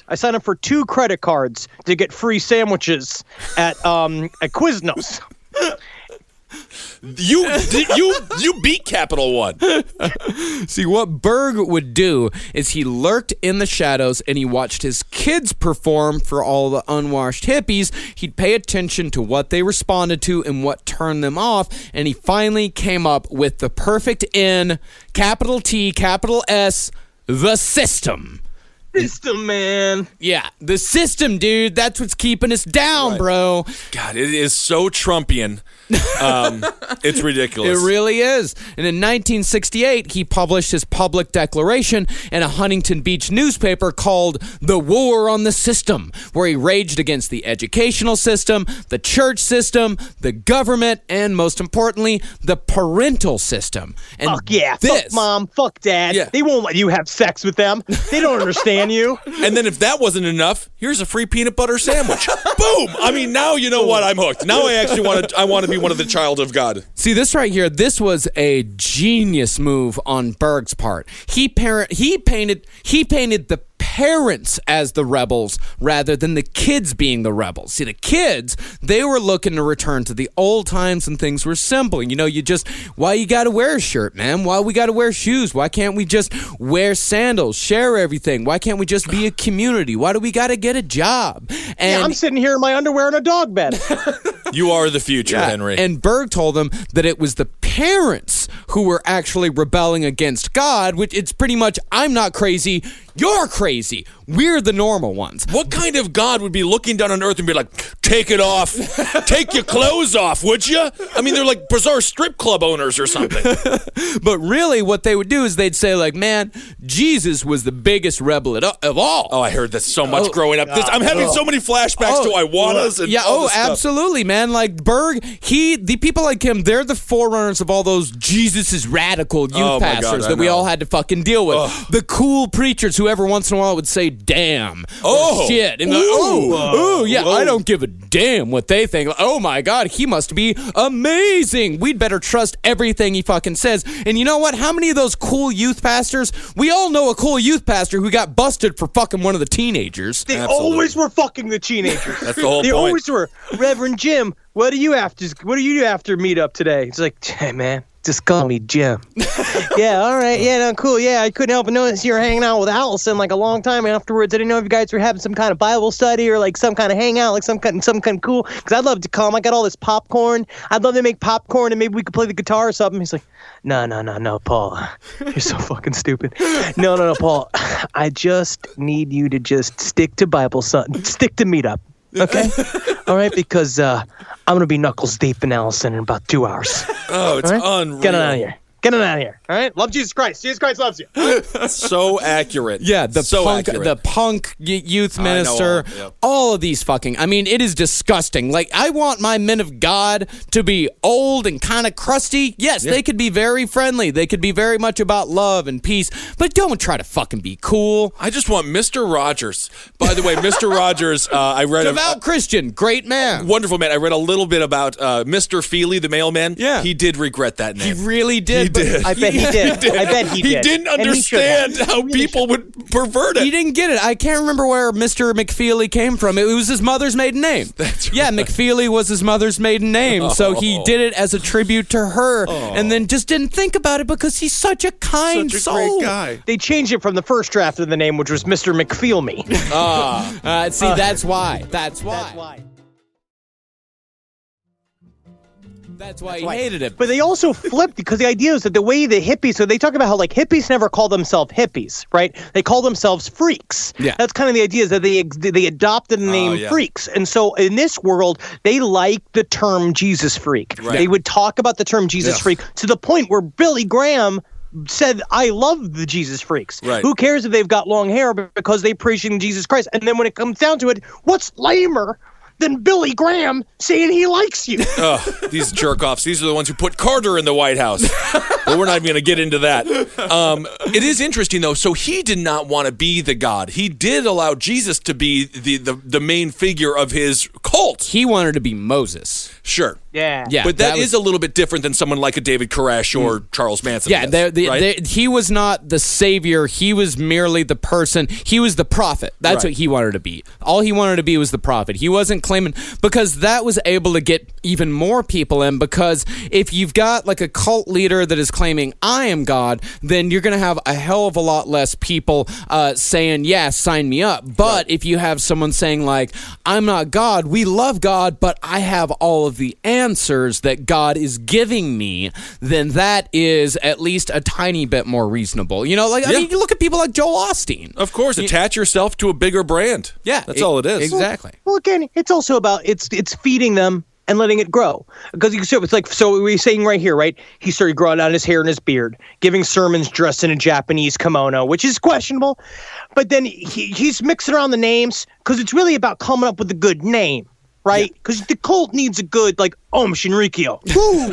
I signed up for 2 credit cards to get free sandwiches at Quiznos. You beat Capital One. See, what Berg would do is he lurked in the shadows and he watched his kids perform for all the unwashed hippies. He'd pay attention to what they responded to and what turned them off, and he finally came up with the perfect N, capital T, capital S, the system. System, man. Yeah, the system, dude. That's what's keeping us down, bro. God, it is so Trumpian. It's ridiculous. It really is. And in 1968, he published his public declaration in a Huntington Beach newspaper called The War on the System, where he raged against the educational system, the church system, the government, and most importantly, the parental system. And Fuck yeah. Fuck mom. Fuck dad. Yeah. They won't let you have sex with them. They don't understand you. And then if that wasn't enough, here's a free peanut butter sandwich. Boom! I mean, now you know what? I'm hooked. Now I actually want to be one of the child of God. See, this right here, this was a genius move on Berg's part. He painted the parents as the rebels rather than the kids being the rebels. See, the kids, they were looking to return to the old times and things were simple. You know, why you gotta wear a shirt, man? Why we gotta wear shoes? Why can't we just wear sandals, share everything? Why can't we just be a community? Why do we gotta get a job? And Yeah, I'm sitting here in my underwear in a dog bed. You are the future, Henry. And Berg told them that it was the parents who were actually rebelling against God, which it's pretty much, I'm not crazy, you're crazy. We're the normal ones. What kind of God would be looking down on earth and be like, take it off. Take your clothes off, would you? I mean, they're like bizarre strip club owners or something. But really what they would do is they'd say like, man, Jesus was the biggest rebel of all. Oh, I heard that so much growing up. I'm having so many flashbacks to Iwanas and all this stuff. Absolutely, man. Like Berg, the people like him, they're the forerunners of all those Jesus is radical youth pastors that we all had to fucking deal with. The cool preachers who every once in a while would say, damn, shit. And like, I don't give a damn what they think. Like, oh my God, he must be amazing. We'd better trust everything he fucking says. And you know what? How many of those cool youth pastors, we all know a cool youth pastor who got busted for fucking one of the teenagers. They always were fucking the teenagers. That's the whole They point. always were. Reverend Jim, what do you after meet up today? It's like, hey man, just call me Jim. Yeah, all right. Yeah, no, cool. Yeah, I couldn't help but notice you were hanging out with Allison like a long time afterwards. I didn't know if you guys were having some kind of Bible study or like some kind of hangout, like some kind of cool. Because I'd love to come. I got all this popcorn. I'd love to make popcorn and maybe we could play the guitar or something. He's like, no, Paul. You're so fucking stupid. No, Paul. I just need you to just stick to Bible study. Stick to meetup. Okay? All right, because I'm going to be knuckles deep in Allison in about 2 hours. Oh, it's unreal. Get it out of here. Get it out of here. All right? Love Jesus Christ. Jesus Christ loves you. So accurate. Yeah, the accurate. punk youth minister, Yep. all of these fucking, I mean, it is disgusting. Like, I want my men of God to be old and kind of crusty. Yes, they could be very friendly. They could be very much about love and peace, but don't try to fucking be cool. I just want Mr. Rogers. By the way, Mr. Rogers, I read Devout Christian, great man. wonderful man. I read a little bit about Mr. Feely, the mailman. Yeah. He did regret that name. He really did. I bet he did. I bet he did. He didn't And he should understand have. how people would pervert it. He didn't get it. I can't remember where Mr. McFeely came from. It was his mother's maiden name. That's Yeah, right. McFeely was his mother's maiden name, so he did it as a tribute to her, and then just didn't think about it because he's such a kind Such a soul. great guy. They changed it from the first draft of the name, which was Mr. McFeel Me. See, that's why. That's why. That's why he hated it. But they also flipped because the idea is that the way the hippies, so they talk about how like hippies never call themselves hippies, right? They call themselves freaks. Yeah. That's kind of the idea is that they adopted the name yeah. freaks. And so in this world, they like the term Jesus freak. Right. They would talk about the term Jesus freak to the point where Billy Graham said, I love the Jesus freaks. Right. Who cares if they've got long hair because they preach in Jesus Christ? And then when it comes down to it, what's lamer than Billy Graham saying he likes you? These jerk-offs. These are the ones who put Carter in the White House. But we're not even going to get into that. It is interesting, though. So he did not want to be the God. He did allow Jesus to be the main figure of his cult. He wanted to be Moses. Sure. Yeah. Yeah, But that was- is a little bit different than someone like a David Koresh or Charles Manson. Yeah, right? he was not the savior. He was merely the person. He was the prophet. That's Right. what he wanted to be. All he wanted to be was the prophet. He wasn't claiming, because that was able to get even more people in, because if you've got like a cult leader that is claiming, I am God, then you're going to have a hell of a lot less people saying, yeah, sign me up. But if you have someone saying like, I'm not God, we love God, but I have all of the answers that God is giving me, then that is at least a tiny bit more reasonable. You know, like, I mean, you look at people like Joel Osteen. Of course, attach yourself to a bigger brand. Yeah, That's all it is. Exactly. Well, again, it's also about it's feeding them and letting it grow. Because it's like, so we're saying right here, right? He started growing out his hair and his beard, giving sermons dressed in a Japanese kimono, which is questionable. But then he's mixing around the names because it's really about coming up with a good name, right? Because the cult needs a good, like, Om Shinrikyo.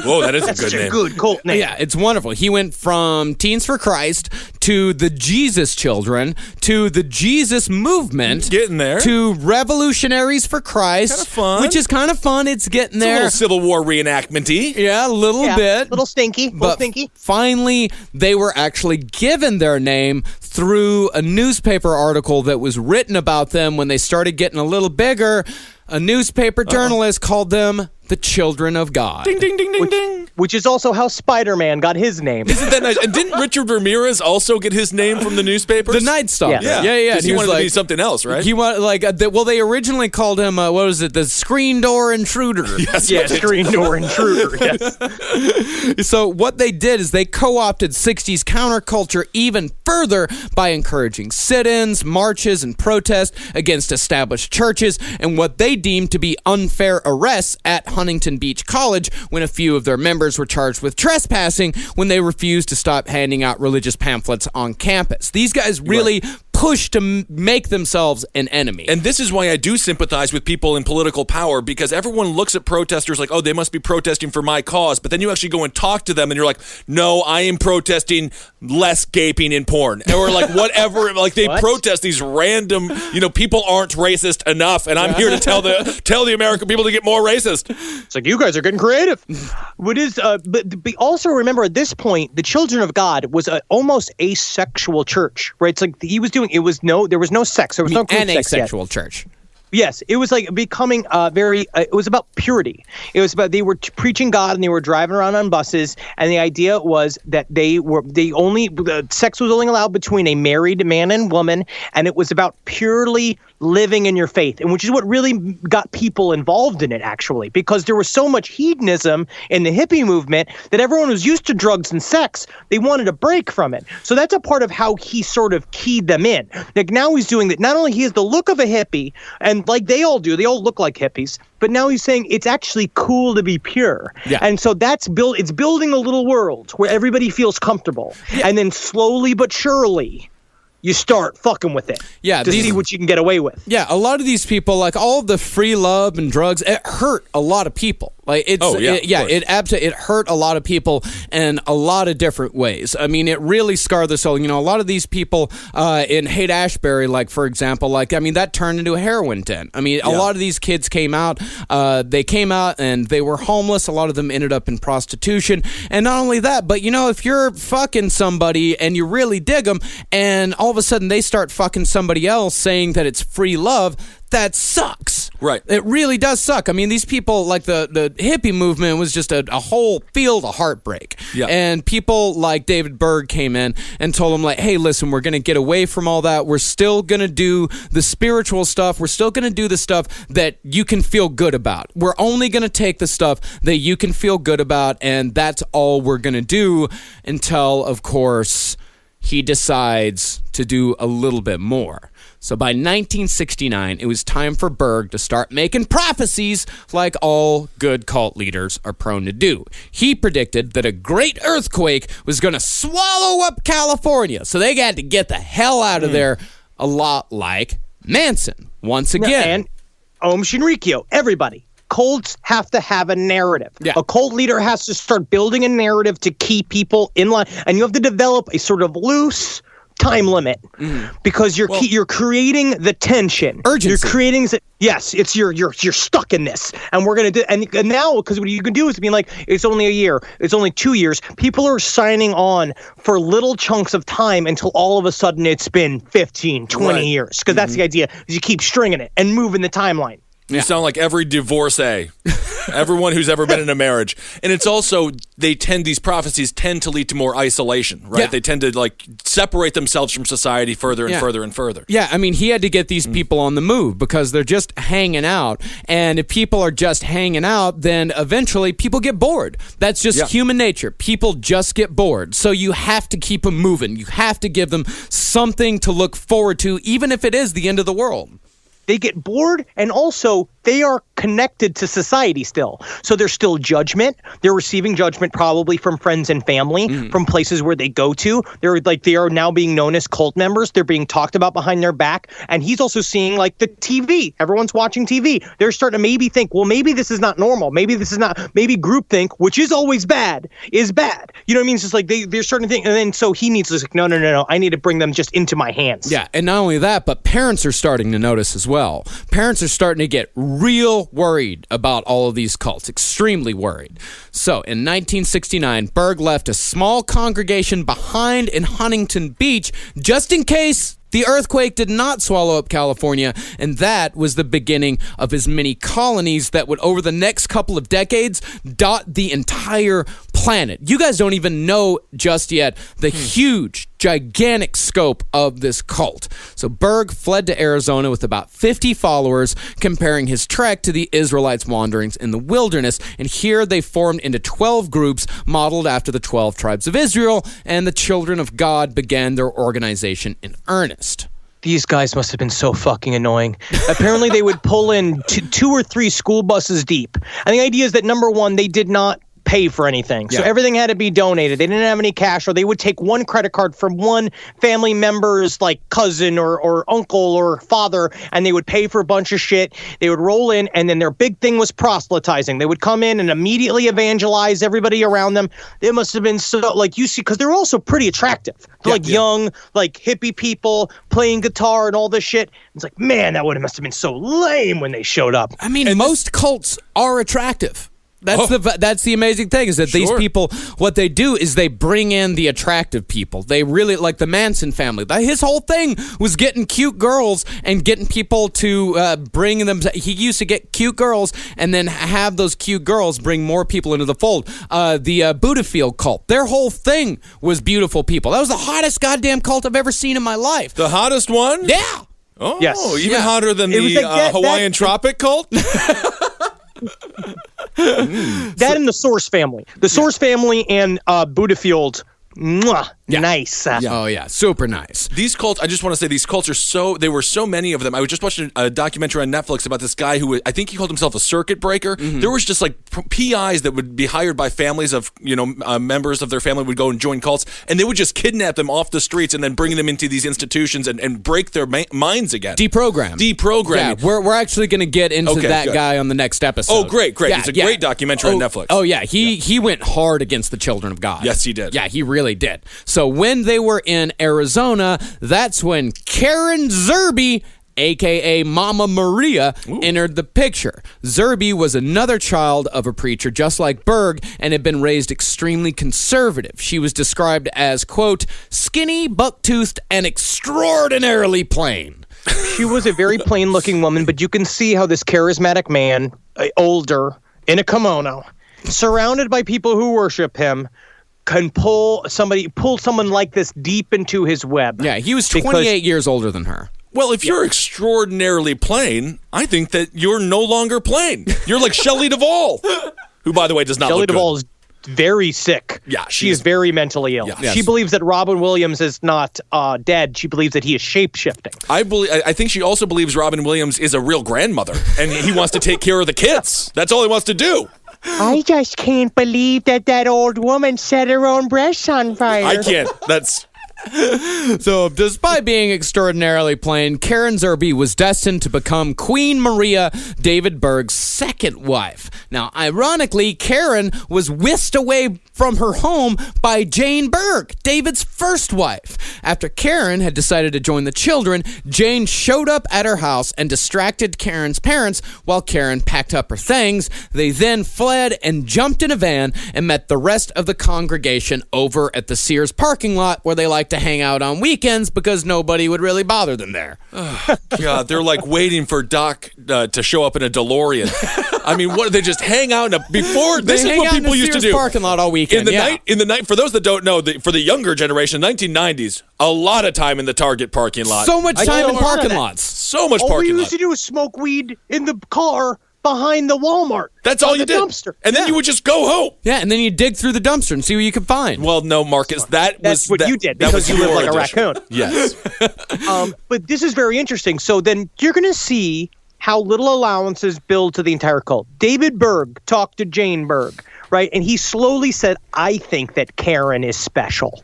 Whoa, that is a That's good such name. a good cult name. Yeah, it's wonderful. He went from Teens for Christ to the Jesus Children to the Jesus Movement. Getting there. To Revolutionaries for Christ. Kinda fun. Which is kind of fun. It's getting It's a there. little Civil War reenactment-y. Yeah, a little bit. Little stinky. But finally, they were actually given their name through a newspaper article that was written about them when they started getting a little bigger. A newspaper journalist called them the Children of God. Ding, ding, ding, ding, ding. Which is also how Spider-Man got his name. Isn't that nice? And didn't Richard Ramirez also get his name from the newspapers? The Night Stalker. Yeah. Yeah. 'Cause he wanted to be something else, right? He wanted, like, well, they originally called him, what was it, the Screen Door Intruder. Yes, Yeah, right. screen door intruder. Yes. So what they did is they co-opted 60s counterculture even further by encouraging sit-ins, marches, and protests against established churches and what they deemed to be unfair arrests at Huntington Beach College when a few of their members were charged with trespassing when they refused to stop handing out religious pamphlets on campus. These guys really pushed to make themselves an enemy. And this is why I do sympathize with people in political power, because everyone looks at protesters like, oh, they must be protesting for my cause. But then you actually go and talk to them and you're like, no, I am protesting less gaping in porn. Or like whatever, like they protest these random, people aren't racist enough. And I'm here to tell the American people to get more racist. It's like, you guys are getting creative. But also remember at this point, the Children of God was almost asexual church, right? It's like there was no sex. There was no group an sex yet. asexual church. Yes, it was like becoming it was about purity. It was about they were preaching God and they were driving around on buses, and the idea was that sex was only allowed between a married man and woman, and it was about purely living in your faith, and which is what really got people involved in it, actually, because there was so much hedonism in the hippie movement that everyone was used to drugs and sex. They wanted a break from it. So that's a part of how he sort of keyed them in. Like now he's doing that. Not only he has the look of a hippie, and like they all do, they all look like hippies, but now he's saying it's actually cool to be pure. Yeah. And so it's building a little world where everybody feels comfortable. And then slowly but surely, you start fucking with it. Yeah, to see what you can get away with. Yeah, a lot of these people, like all of the free love and drugs, it hurt a lot of people. Like it hurt a lot of people in a lot of different ways. I mean, it really scarred their soul. A lot of these people in Haight-Ashbury, like for example, that turned into a heroin den. I mean, a lot of these kids came out. They came out and they were homeless. A lot of them ended up in prostitution. And not only that, but if you're fucking somebody and you really dig them, and all of a sudden they start fucking somebody else, saying that it's free love. That sucks. Right. It really does suck. I mean, these people, like the hippie movement was just a whole field of heartbreak. Yeah. And people like David Berg came in and told them, like, hey, listen, we're going to get away from all that. We're still going to do the spiritual stuff. We're still going to do the stuff that you can feel good about. We're only going to take the stuff that you can feel good about, and that's all we're going to do until, of course, he decides to do a little bit more. So by 1969, it was time for Berg to start making prophecies like all good cult leaders are prone to do. He predicted that a great earthquake was going to swallow up California, so they had to get the hell out of there, a lot like Manson. Once again. And Om Shinrikyo, everybody. Cults have to have a narrative. Yeah. A cult leader has to start building a narrative to keep people in line, and you have to develop a sort of loose time limit because you're creating the tension. Urgency. You're creating you're stuck in this, and we're gonna do. And now, because what you can do is be like, it's only a year, it's only 2 years. People are signing on for little chunks of time until all of a sudden it's been 15, 20 years. Because that's the idea. Is you keep stringing it and moving the timeline. You sound like every divorcee, everyone who's ever been in a marriage. And it's also, these prophecies tend to lead to more isolation, right? Yeah. They tend to separate themselves from society further and further and further. Yeah, I mean, he had to get these people on the move because they're just hanging out. And if people are just hanging out, then eventually people get bored. That's just human nature. People just get bored. So you have to keep them moving. You have to give them something to look forward to, even if it is the end of the world. they get bored, and also they are connected to society still. So there's still judgment. They're receiving judgment probably from friends and family, from places where they go to. They are now being known as cult members. They're being talked about behind their back. And he's also seeing like the TV. Everyone's watching TV. They're starting to maybe think, well, maybe this is not normal. Maybe groupthink, which is always bad, is bad. You know what I mean? It's just like they're starting to think. And then so he needs to like, no. I need to bring them just into my hands. Yeah, and not only that, but parents are starting to notice as well. Parents are starting to get real worried about all of these cults, extremely worried. So in 1969, Berg left a small congregation behind in Huntington Beach just in case the earthquake did not swallow up California, and that was the beginning of his many colonies that would, over the next couple of decades, dot the entire planet. You guys don't even know just yet the huge, gigantic scope of this cult. So Berg fled to Arizona with about 50 followers, comparing his trek to the Israelites' wanderings in the wilderness, and here they formed into 12 groups modeled after the 12 tribes of Israel, and the Children of God began their organization in earnest. These guys must have been so fucking annoying. Apparently, they would pull in 2 or 3 school buses deep. And the idea is that, number one, they did not pay for anything. So everything had to be donated. They didn't have any cash, or they would take one credit card from one family member's like cousin or uncle or father, and they would pay for a bunch of shit. They would roll in, and then their big thing was proselytizing. They would come in and immediately evangelize everybody around them. It must have been so, like, you see, because they're also pretty attractive. They're young, like hippie people playing guitar and all this shit. It's like, man, must have been so lame when they showed up. I mean, most cults are attractive. That's the amazing thing, is that these people, what they do is they bring in the attractive people. They really, like the Manson family. His whole thing was getting cute girls and getting people to bring them. He used to get cute girls and then have those cute girls bring more people into the fold. The Buddha Field cult, their whole thing was beautiful people. That was the hottest goddamn cult I've ever seen in my life. The hottest one? Yeah. Oh, yes. Even hotter than the Hawaiian Tropic cult? That and the Source family. The Source family and Buddha Field. Nice. Oh, yeah. Super nice. These cults, I just want to say, these cults there were so many of them. I was just watching a documentary on Netflix about this guy who, I think he called himself a circuit breaker. There was just like PIs that would be hired by families of, members of their family would go and join cults, and they would just kidnap them off the streets and then bring them into these institutions and break their minds again. Deprogramming. Yeah, we're actually going to get into that guy on the next episode. Oh, great. Yeah, it's a great documentary on Netflix. Oh, yeah. He went hard against the Children of God. Yes, he did. Yeah, he really did. So when they were in Arizona, that's when Karen Zerby, a.k.a. Mama Maria, entered the picture. Zerby was another child of a preacher just like Berg and had been raised extremely conservative. She was described as, quote, skinny, buck-toothed, and extraordinarily plain. She was a very plain-looking woman, but you can see how this charismatic man, older, in a kimono, surrounded by people who worship him, can pull someone like this deep into his web. Yeah, he was 28 years older than her. Well, if you're extraordinarily plain, I think that you're no longer plain. You're like Shelley Duvall, who, by the way, does not Shelley look Duvall good. is very sick. Yeah, she is very mentally ill. Yeah. Yes. She believes that Robin Williams is not dead. She believes that he is shape-shifting. I think she also believes Robin Williams is a real grandmother, and he wants to take care of the kids. That's all he wants to do. I just can't believe that old woman set her own breasts on fire. I can't. That's... So, despite being extraordinarily plain, Karen Zerby was destined to become Queen Maria, David Berg's second wife. Now, ironically, Karen was whisked away from her home by Jane Berg, David's first wife. After Karen had decided to join the children, Jane showed up at her house and distracted Karen's parents while Karen packed up her things. They then fled and jumped in a van and met the rest of the congregation over at the Sears parking lot, where they like to hang out on weekends because nobody would really bother them there. God, they're like waiting for Doc to show up in a DeLorean. I mean, what, they just hang out before? This is what people used to do. Parking lot all weekend. In the night, for those that don't know, for the younger generation, 1990s, a lot of time in the Target parking lot. So much time in parking lots. So much All we parking lot. used to do was smoke weed in the car behind the Walmart. That's all on you the did. Dumpster. And then you would just go home. Yeah, and then you dig through the dumpster and see what you can find. Well, no, Marcus, That's what you did that because was you live your like addition. a raccoon. Yes. But this is very interesting. So then you're going to see how little allowances build to the entire cult. David Berg talked to Jane Berg, right? And he slowly said, I think that Karen is special,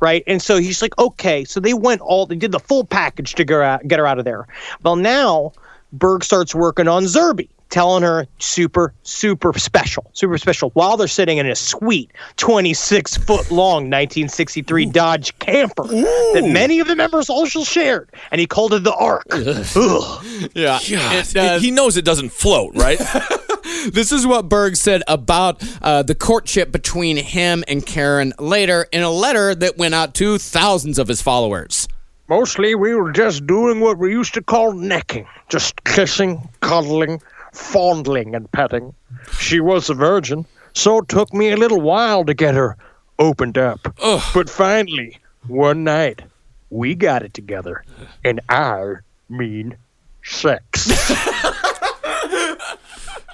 right? And so he's like, okay. So they did the full package to get her out of there. Well, now Berg starts working on Zerby, telling her super, super special, while they're sitting in a sweet 26-foot-long 1963 Dodge camper that many of the members also shared, and he called it the Ark. Yeah. God, he knows it doesn't float, right? This is what Berg said about the courtship between him and Karen later in a letter that went out to thousands of his followers. Mostly we were just doing what we used to call necking. Just kissing, cuddling, fondling, and petting. She was a virgin, so it took me a little while to get her opened up. But finally, one night, we got it together. And I mean sex.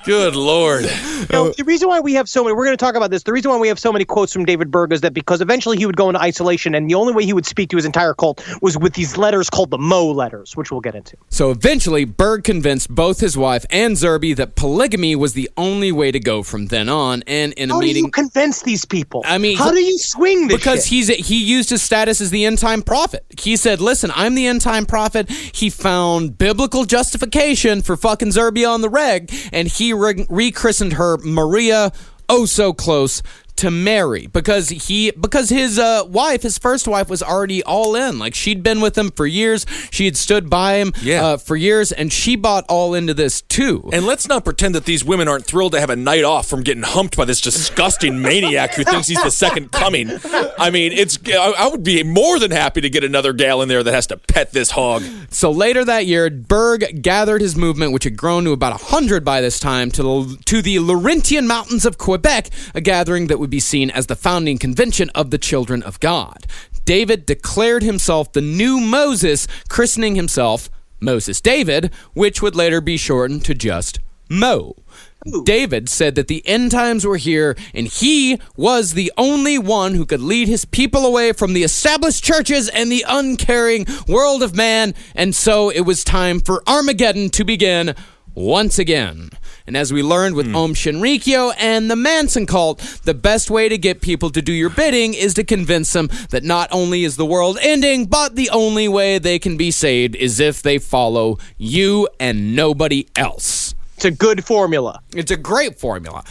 Good Lord. Now, the reason why we have so many, we're going to talk about this, the reason why we have so many quotes from David Berg is that because eventually he would go into isolation, and the only way he would speak to his entire cult was with these letters called the Mo letters, which we'll get into. So eventually, Berg convinced both his wife and Zerby that polygamy was the only way to go from then on, and in a How do meeting... you convince these people? I mean, how do you swing this because shit? he used his status as the end-time prophet. He said, listen, I'm the end-time prophet. He found biblical justification for fucking Zerby on the reg, and he rechristened her Maria, oh so close to Mary, because his first wife was already all in. Like, she'd been with him for years. She had stood by him for years, and she bought all into this too. And let's not pretend that these women aren't thrilled to have a night off from getting humped by this disgusting maniac who thinks he's the second coming. I mean, I would be more than happy to get another gal in there that has to pet this hog. So later that year, Berg gathered his movement, which had grown to about 100 by this time, to the Laurentian Mountains of Quebec, a gathering that would be seen as the founding convention of the Children of God. David declared himself the new Moses, christening himself Moses David, which would later be shortened to just Mo. David said that the end times were here, and he was the only one who could lead his people away from the established churches and the uncaring world of man, and so it was time for Armageddon to begin once again. And as we learned with Om Shinrikyo and the Manson cult, the best way to get people to do your bidding is to convince them that not only is the world ending, but the only way they can be saved is if they follow you and nobody else. It's a good formula. It's a great formula.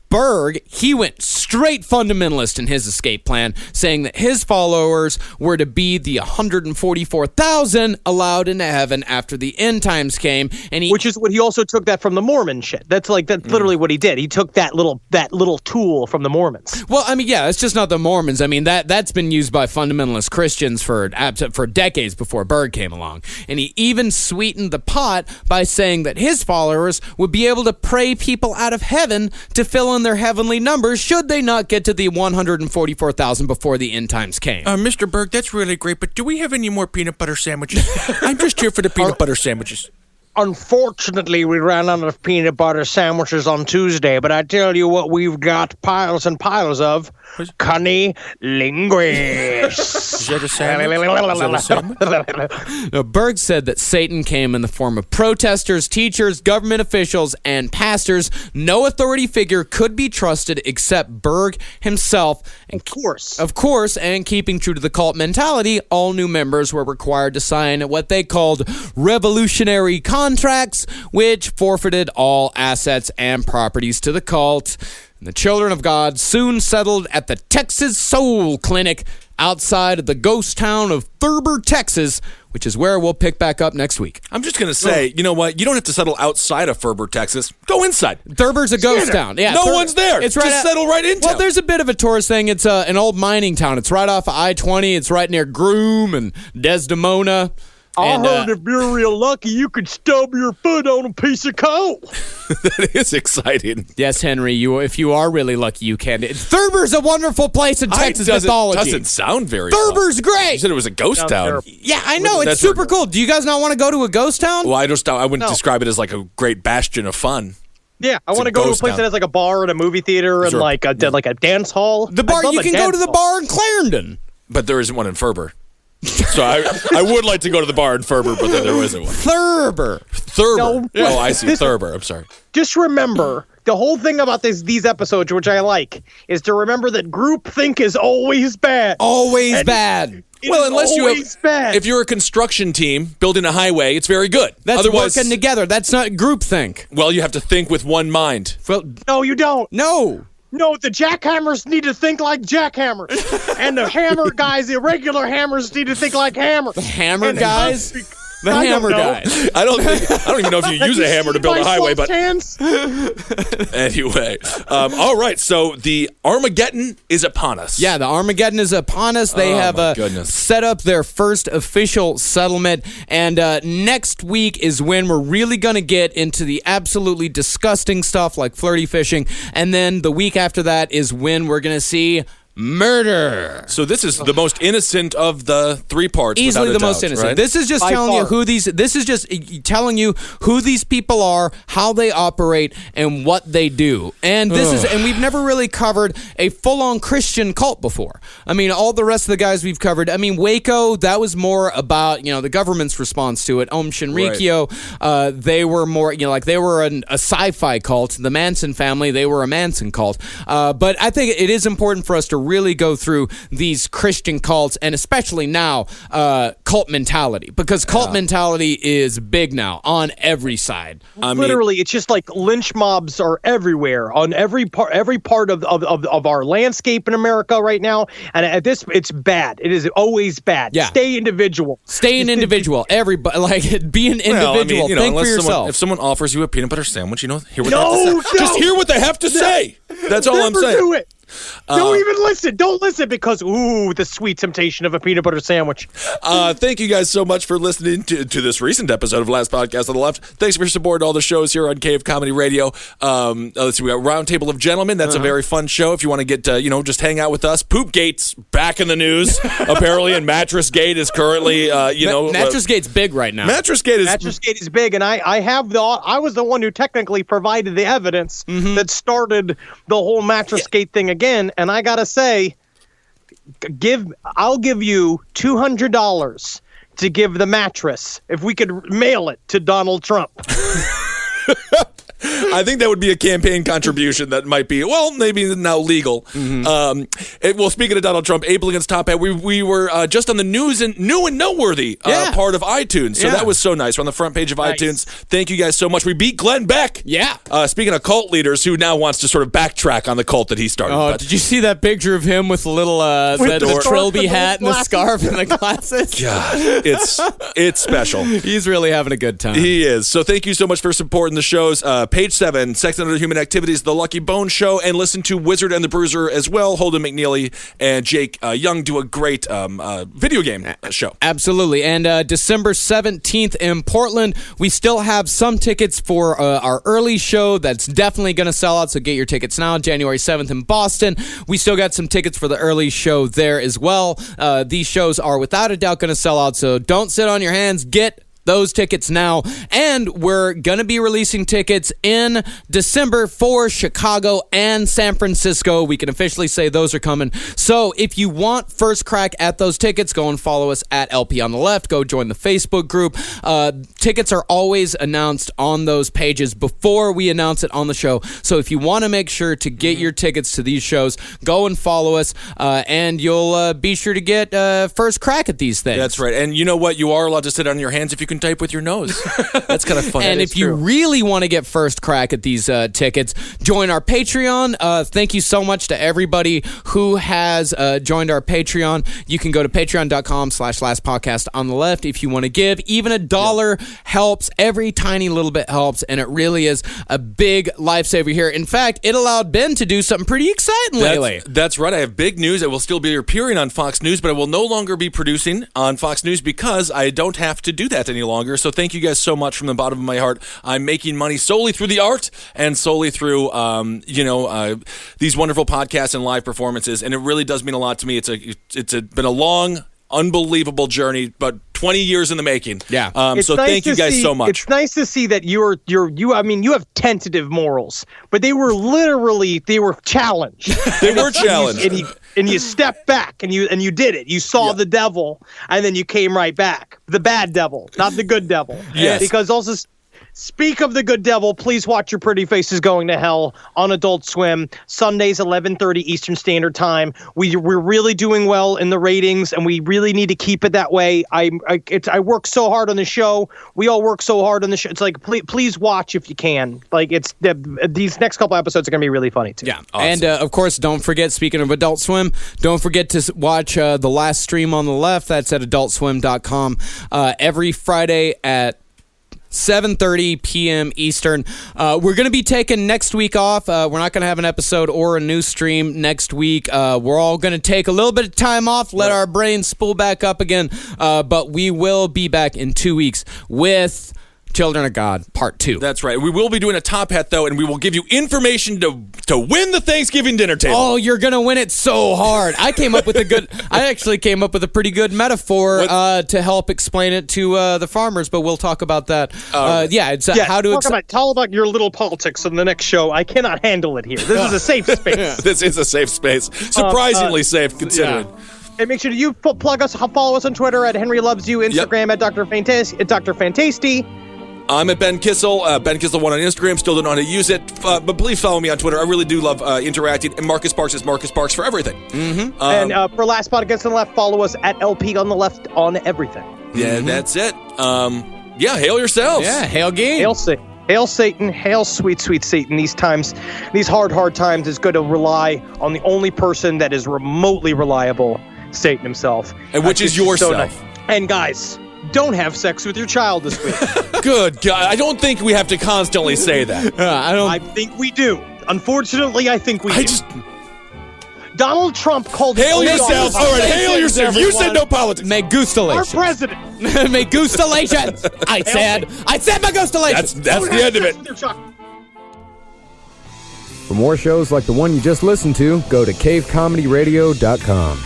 Berg, he went straight fundamentalist in his escape plan, saying that his followers were to be the 144,000 allowed into heaven after the end times came, and which is what he also took that from the Mormon shit. That's literally what he did. He took that little tool from the Mormons. Well, I mean, yeah, it's just not the Mormons. I mean, that's been used by fundamentalist Christians for decades before Berg came along, and he even sweetened the pot by saying that his followers would be able to pray people out of heaven to fill in their heavenly numbers should they not get to the 144,000 before the end times came. Mr. Berg, that's really great, but do we have any more peanut butter sandwiches? I'm just here for the peanut butter sandwiches. Unfortunately, we ran out of peanut butter sandwiches on Tuesday, but I tell you what we've got piles and piles of. Cunnilingus. Is that a sandwich? Now, Berg said that Satan came in the form of protesters, teachers, government officials, and pastors. No authority figure could be trusted except Berg himself. And of course, and keeping true to the cult mentality, all new members were required to sign what they called revolutionary contracts, which forfeited all assets and properties to the cult. And the Children of God soon settled at the Texas Soul Clinic outside of the ghost town of Thurber, Texas, which is where we'll pick back up next week. I'm just going to say, you know what? You don't have to settle outside of Thurber, Texas. Go inside. Thurber's a ghost town. Yeah, no one's there. It's just settle right into it. Well, there's a bit of a tourist thing. It's an old mining town. It's right off of I-20. It's right near Groom and Desdemona. I heard if you're real lucky, you could stub your foot on a piece of coal. That is exciting. Yes, Henry, if you are really lucky, you can. Thurber's a wonderful place in Texas mythology. It doesn't sound very Thurber's great. You said it was a ghost town. Terrible. Yeah, I know. It's super cool. Do you guys not want to go to a ghost town? Well, I wouldn't describe it as like a great bastion of fun. Yeah, I It's want a to go to a ghost place town. that has like a bar and a movie theater and Sure. like a dance hall. The bar, I'd love you a can go to dance the hall. bar in Clarendon. But there isn't one in Ferber. So I would like to go to the bar in Ferber, but there isn't one. Thurber. Thurber. No. Oh, I see. Thurber. I'm sorry. Just remember, the whole thing about these episodes, which I like, is to remember that groupthink is always bad. Always And bad. It Well, is unless you always have, bad. if you're a construction team building a highway, it's very good. That's Otherwise, working together. That's not groupthink. well, you have to think with one mind. Well, No, you don't. no. No, the jackhammers need to think like jackhammers. And the hammer guys, the regular hammers, need to think like hammers. Hammer And guys? The I don't hammer know. guys. I don't even know if you use a hammer to build a highway, but Hands? anyway. All right, so the Armageddon is upon us. Yeah, the Armageddon is upon us. They Oh, have my goodness. set up their first official settlement. And next week is when we're really going to get into the absolutely disgusting stuff like flirty fishing. And then the week after that is when we're going to see murder. So this is the most innocent of the three parts. Easily without the a most doubt, innocent. right? This is just By telling you far. who these. This is just telling you who these people are, how they operate, and what they do. And this is, and we've never really covered a full-on Christian cult before. I mean, all the rest of the guys we've covered. I mean, Waco, that was more about the government's response to it. Om Shinrikyo, they were more like they were a sci-fi cult. The Manson family, they were a Manson cult. But I think it is important for us to really go through these Christian cults, and especially now, cult mentality, because cult mentality is big now on every side. Literally, it's just like lynch mobs are everywhere on every part of our landscape in America right now. And at this, it's bad. It is always bad. Yeah. Stay individual. Stay an individual. Everybody, be an individual. Well, I mean, Think for unless yourself. if someone offers you a peanut butter sandwich, hear what they No, have to say. no. Just hear what they have to say. That's all I'm Never saying. do it. Don't even listen. Don't listen because, the sweet temptation of a peanut butter sandwich. Thank you guys so much for listening to this recent episode of Last Podcast on the Left. Thanks for supporting all the shows here on Cave Comedy Radio. Let's see, we got Roundtable of Gentlemen. That's a very fun show if you want to get, just hang out with us. Poopgate's back in the news, apparently, and Mattress Gate is currently, Mattress Gate's big right now. Mattress Gate is... Mattress Gate is big, and I was the one who technically provided the evidence that started the whole Mattress Gate thing again. And I gotta say, I'll give you $200 to give the mattress if we could mail it to Donald Trump. I think that would be a campaign contribution that might be, maybe now legal. Speaking of Donald Trump, Abe Lincoln's Top Hat, we were just on the new and noteworthy part of iTunes. So that was so nice. We're on the front page of iTunes. Thank you guys so much. We beat Glenn Beck. Yeah. Speaking of cult leaders, who now wants to sort of backtrack on the cult that he started. Oh, But- did you see that picture of him with the little the trilby scarf hat and the glasses. scarf and the glasses? God, it's special. He's really having a good time. He is. So thank you so much for supporting the shows. Page 7, Sex and Other Human Activities, The Lucky Bone Show, and listen to Wizard and the Bruiser as well. Holden McNeely and Jake Young do a great video game show. Absolutely. And December 17th in Portland, we still have some tickets for our early show that's definitely going to sell out, so get your tickets now. January 7th in Boston, we still got some tickets for the early show there as well. These shows are without a doubt going to sell out, so don't sit on your hands. Get those tickets now. And we're going to be releasing tickets in December for Chicago and San Francisco. We can officially say those are coming. So if you want first crack at those tickets, go and follow us at LP on the Left. Go join the Facebook group. Tickets are always announced on those pages before we announce it on the show. So if you want to make sure to get your tickets to these shows, go and follow us, and you'll be sure to get first crack at these things. That's right. And you know what? You are allowed to sit on your hands if you can type with your nose. That's kind of fun. And if you really want to get first crack at these tickets, join our Patreon. Thank you so much to everybody who has joined our Patreon. You can go to patreon.com/lastpodcast on the left if you want to give. Even $1 helps. Every tiny little bit helps, and it really is a big lifesaver here. In fact, it allowed Ben to do something pretty exciting lately. That's right. I have big news. I will still be appearing on Fox News, but I will no longer be producing on Fox News because I don't have to do that any longer. So thank you guys so much from the bottom of my heart. I'm making money solely through the art and solely through, these wonderful podcasts and live performances, and it really does mean a lot to me. It's been a long, unbelievable journey, but 20 years in the making. Yeah. So thank you guys so much. It's nice to see that you have tentative morals, but they were challenged. They were challenged. And you stepped back and you did it. You saw the devil and then you came right back. The bad devil, not the good devil. Yes. Because also, speak of the good devil, please watch Your Pretty Faces Going to Hell on Adult Swim, Sundays 11:30 Eastern Standard Time. We're really doing well in the ratings, and we really need to keep it that way. I work so hard on the show. We all work so hard on the show. It's like, please watch if you can. Like, these next couple episodes are going to be really funny too. Yeah, awesome. And of course, don't forget, speaking of Adult Swim, don't forget to watch the last stream on the left. That's at adultswim.com every Friday at 7:30 p.m. Eastern. We're going to be taking next week off. We're not going to have an episode or a new stream next week. We're all going to take a little bit of time off, let our brains spool back up again. But we will be back in 2 weeks with Children of God, Part 2. That's right. We will be doing a top hat, though, and we will give you information to win the Thanksgiving dinner table. Oh, you're going to win it so hard. I actually came up with a pretty good metaphor to help explain it to the farmers, but we'll talk about that. How to... Tell about your little politics in the next show. I cannot handle it here. This is a safe space. This is a safe space. Surprisingly safe, considering. Yeah. And make sure you plug us, follow us on Twitter at Henry Loves You, Instagram at Dr. Fantasty. I'm at Ben Kissel, Ben Kissel1 on Instagram. Still don't know how to use it, but please follow me on Twitter. I really do love interacting. And Marcus Sparks is Marcus Sparks for everything. Mm-hmm. And for Last Podcast on the Left, follow us at LP on the Left on everything. Yeah, that's it. Hail yourselves. Yeah, hail game. Hail Satan, hail sweet, sweet Satan. These times, these hard times, it's good to rely on the only person that is remotely reliable, Satan himself. And which is yourself. So nice. And guys, don't have sex with your child this week. Good God. I don't think we have to constantly say that. I think we do. Unfortunately, I think we do. Donald Trump called... Hail yourself. All right, hail yourself. You said no politics. Megustalations. Our president. Megustalations. I said megustalations. That's the end of it. For more shows like the one you just listened to, go to cavecomedyradio.com.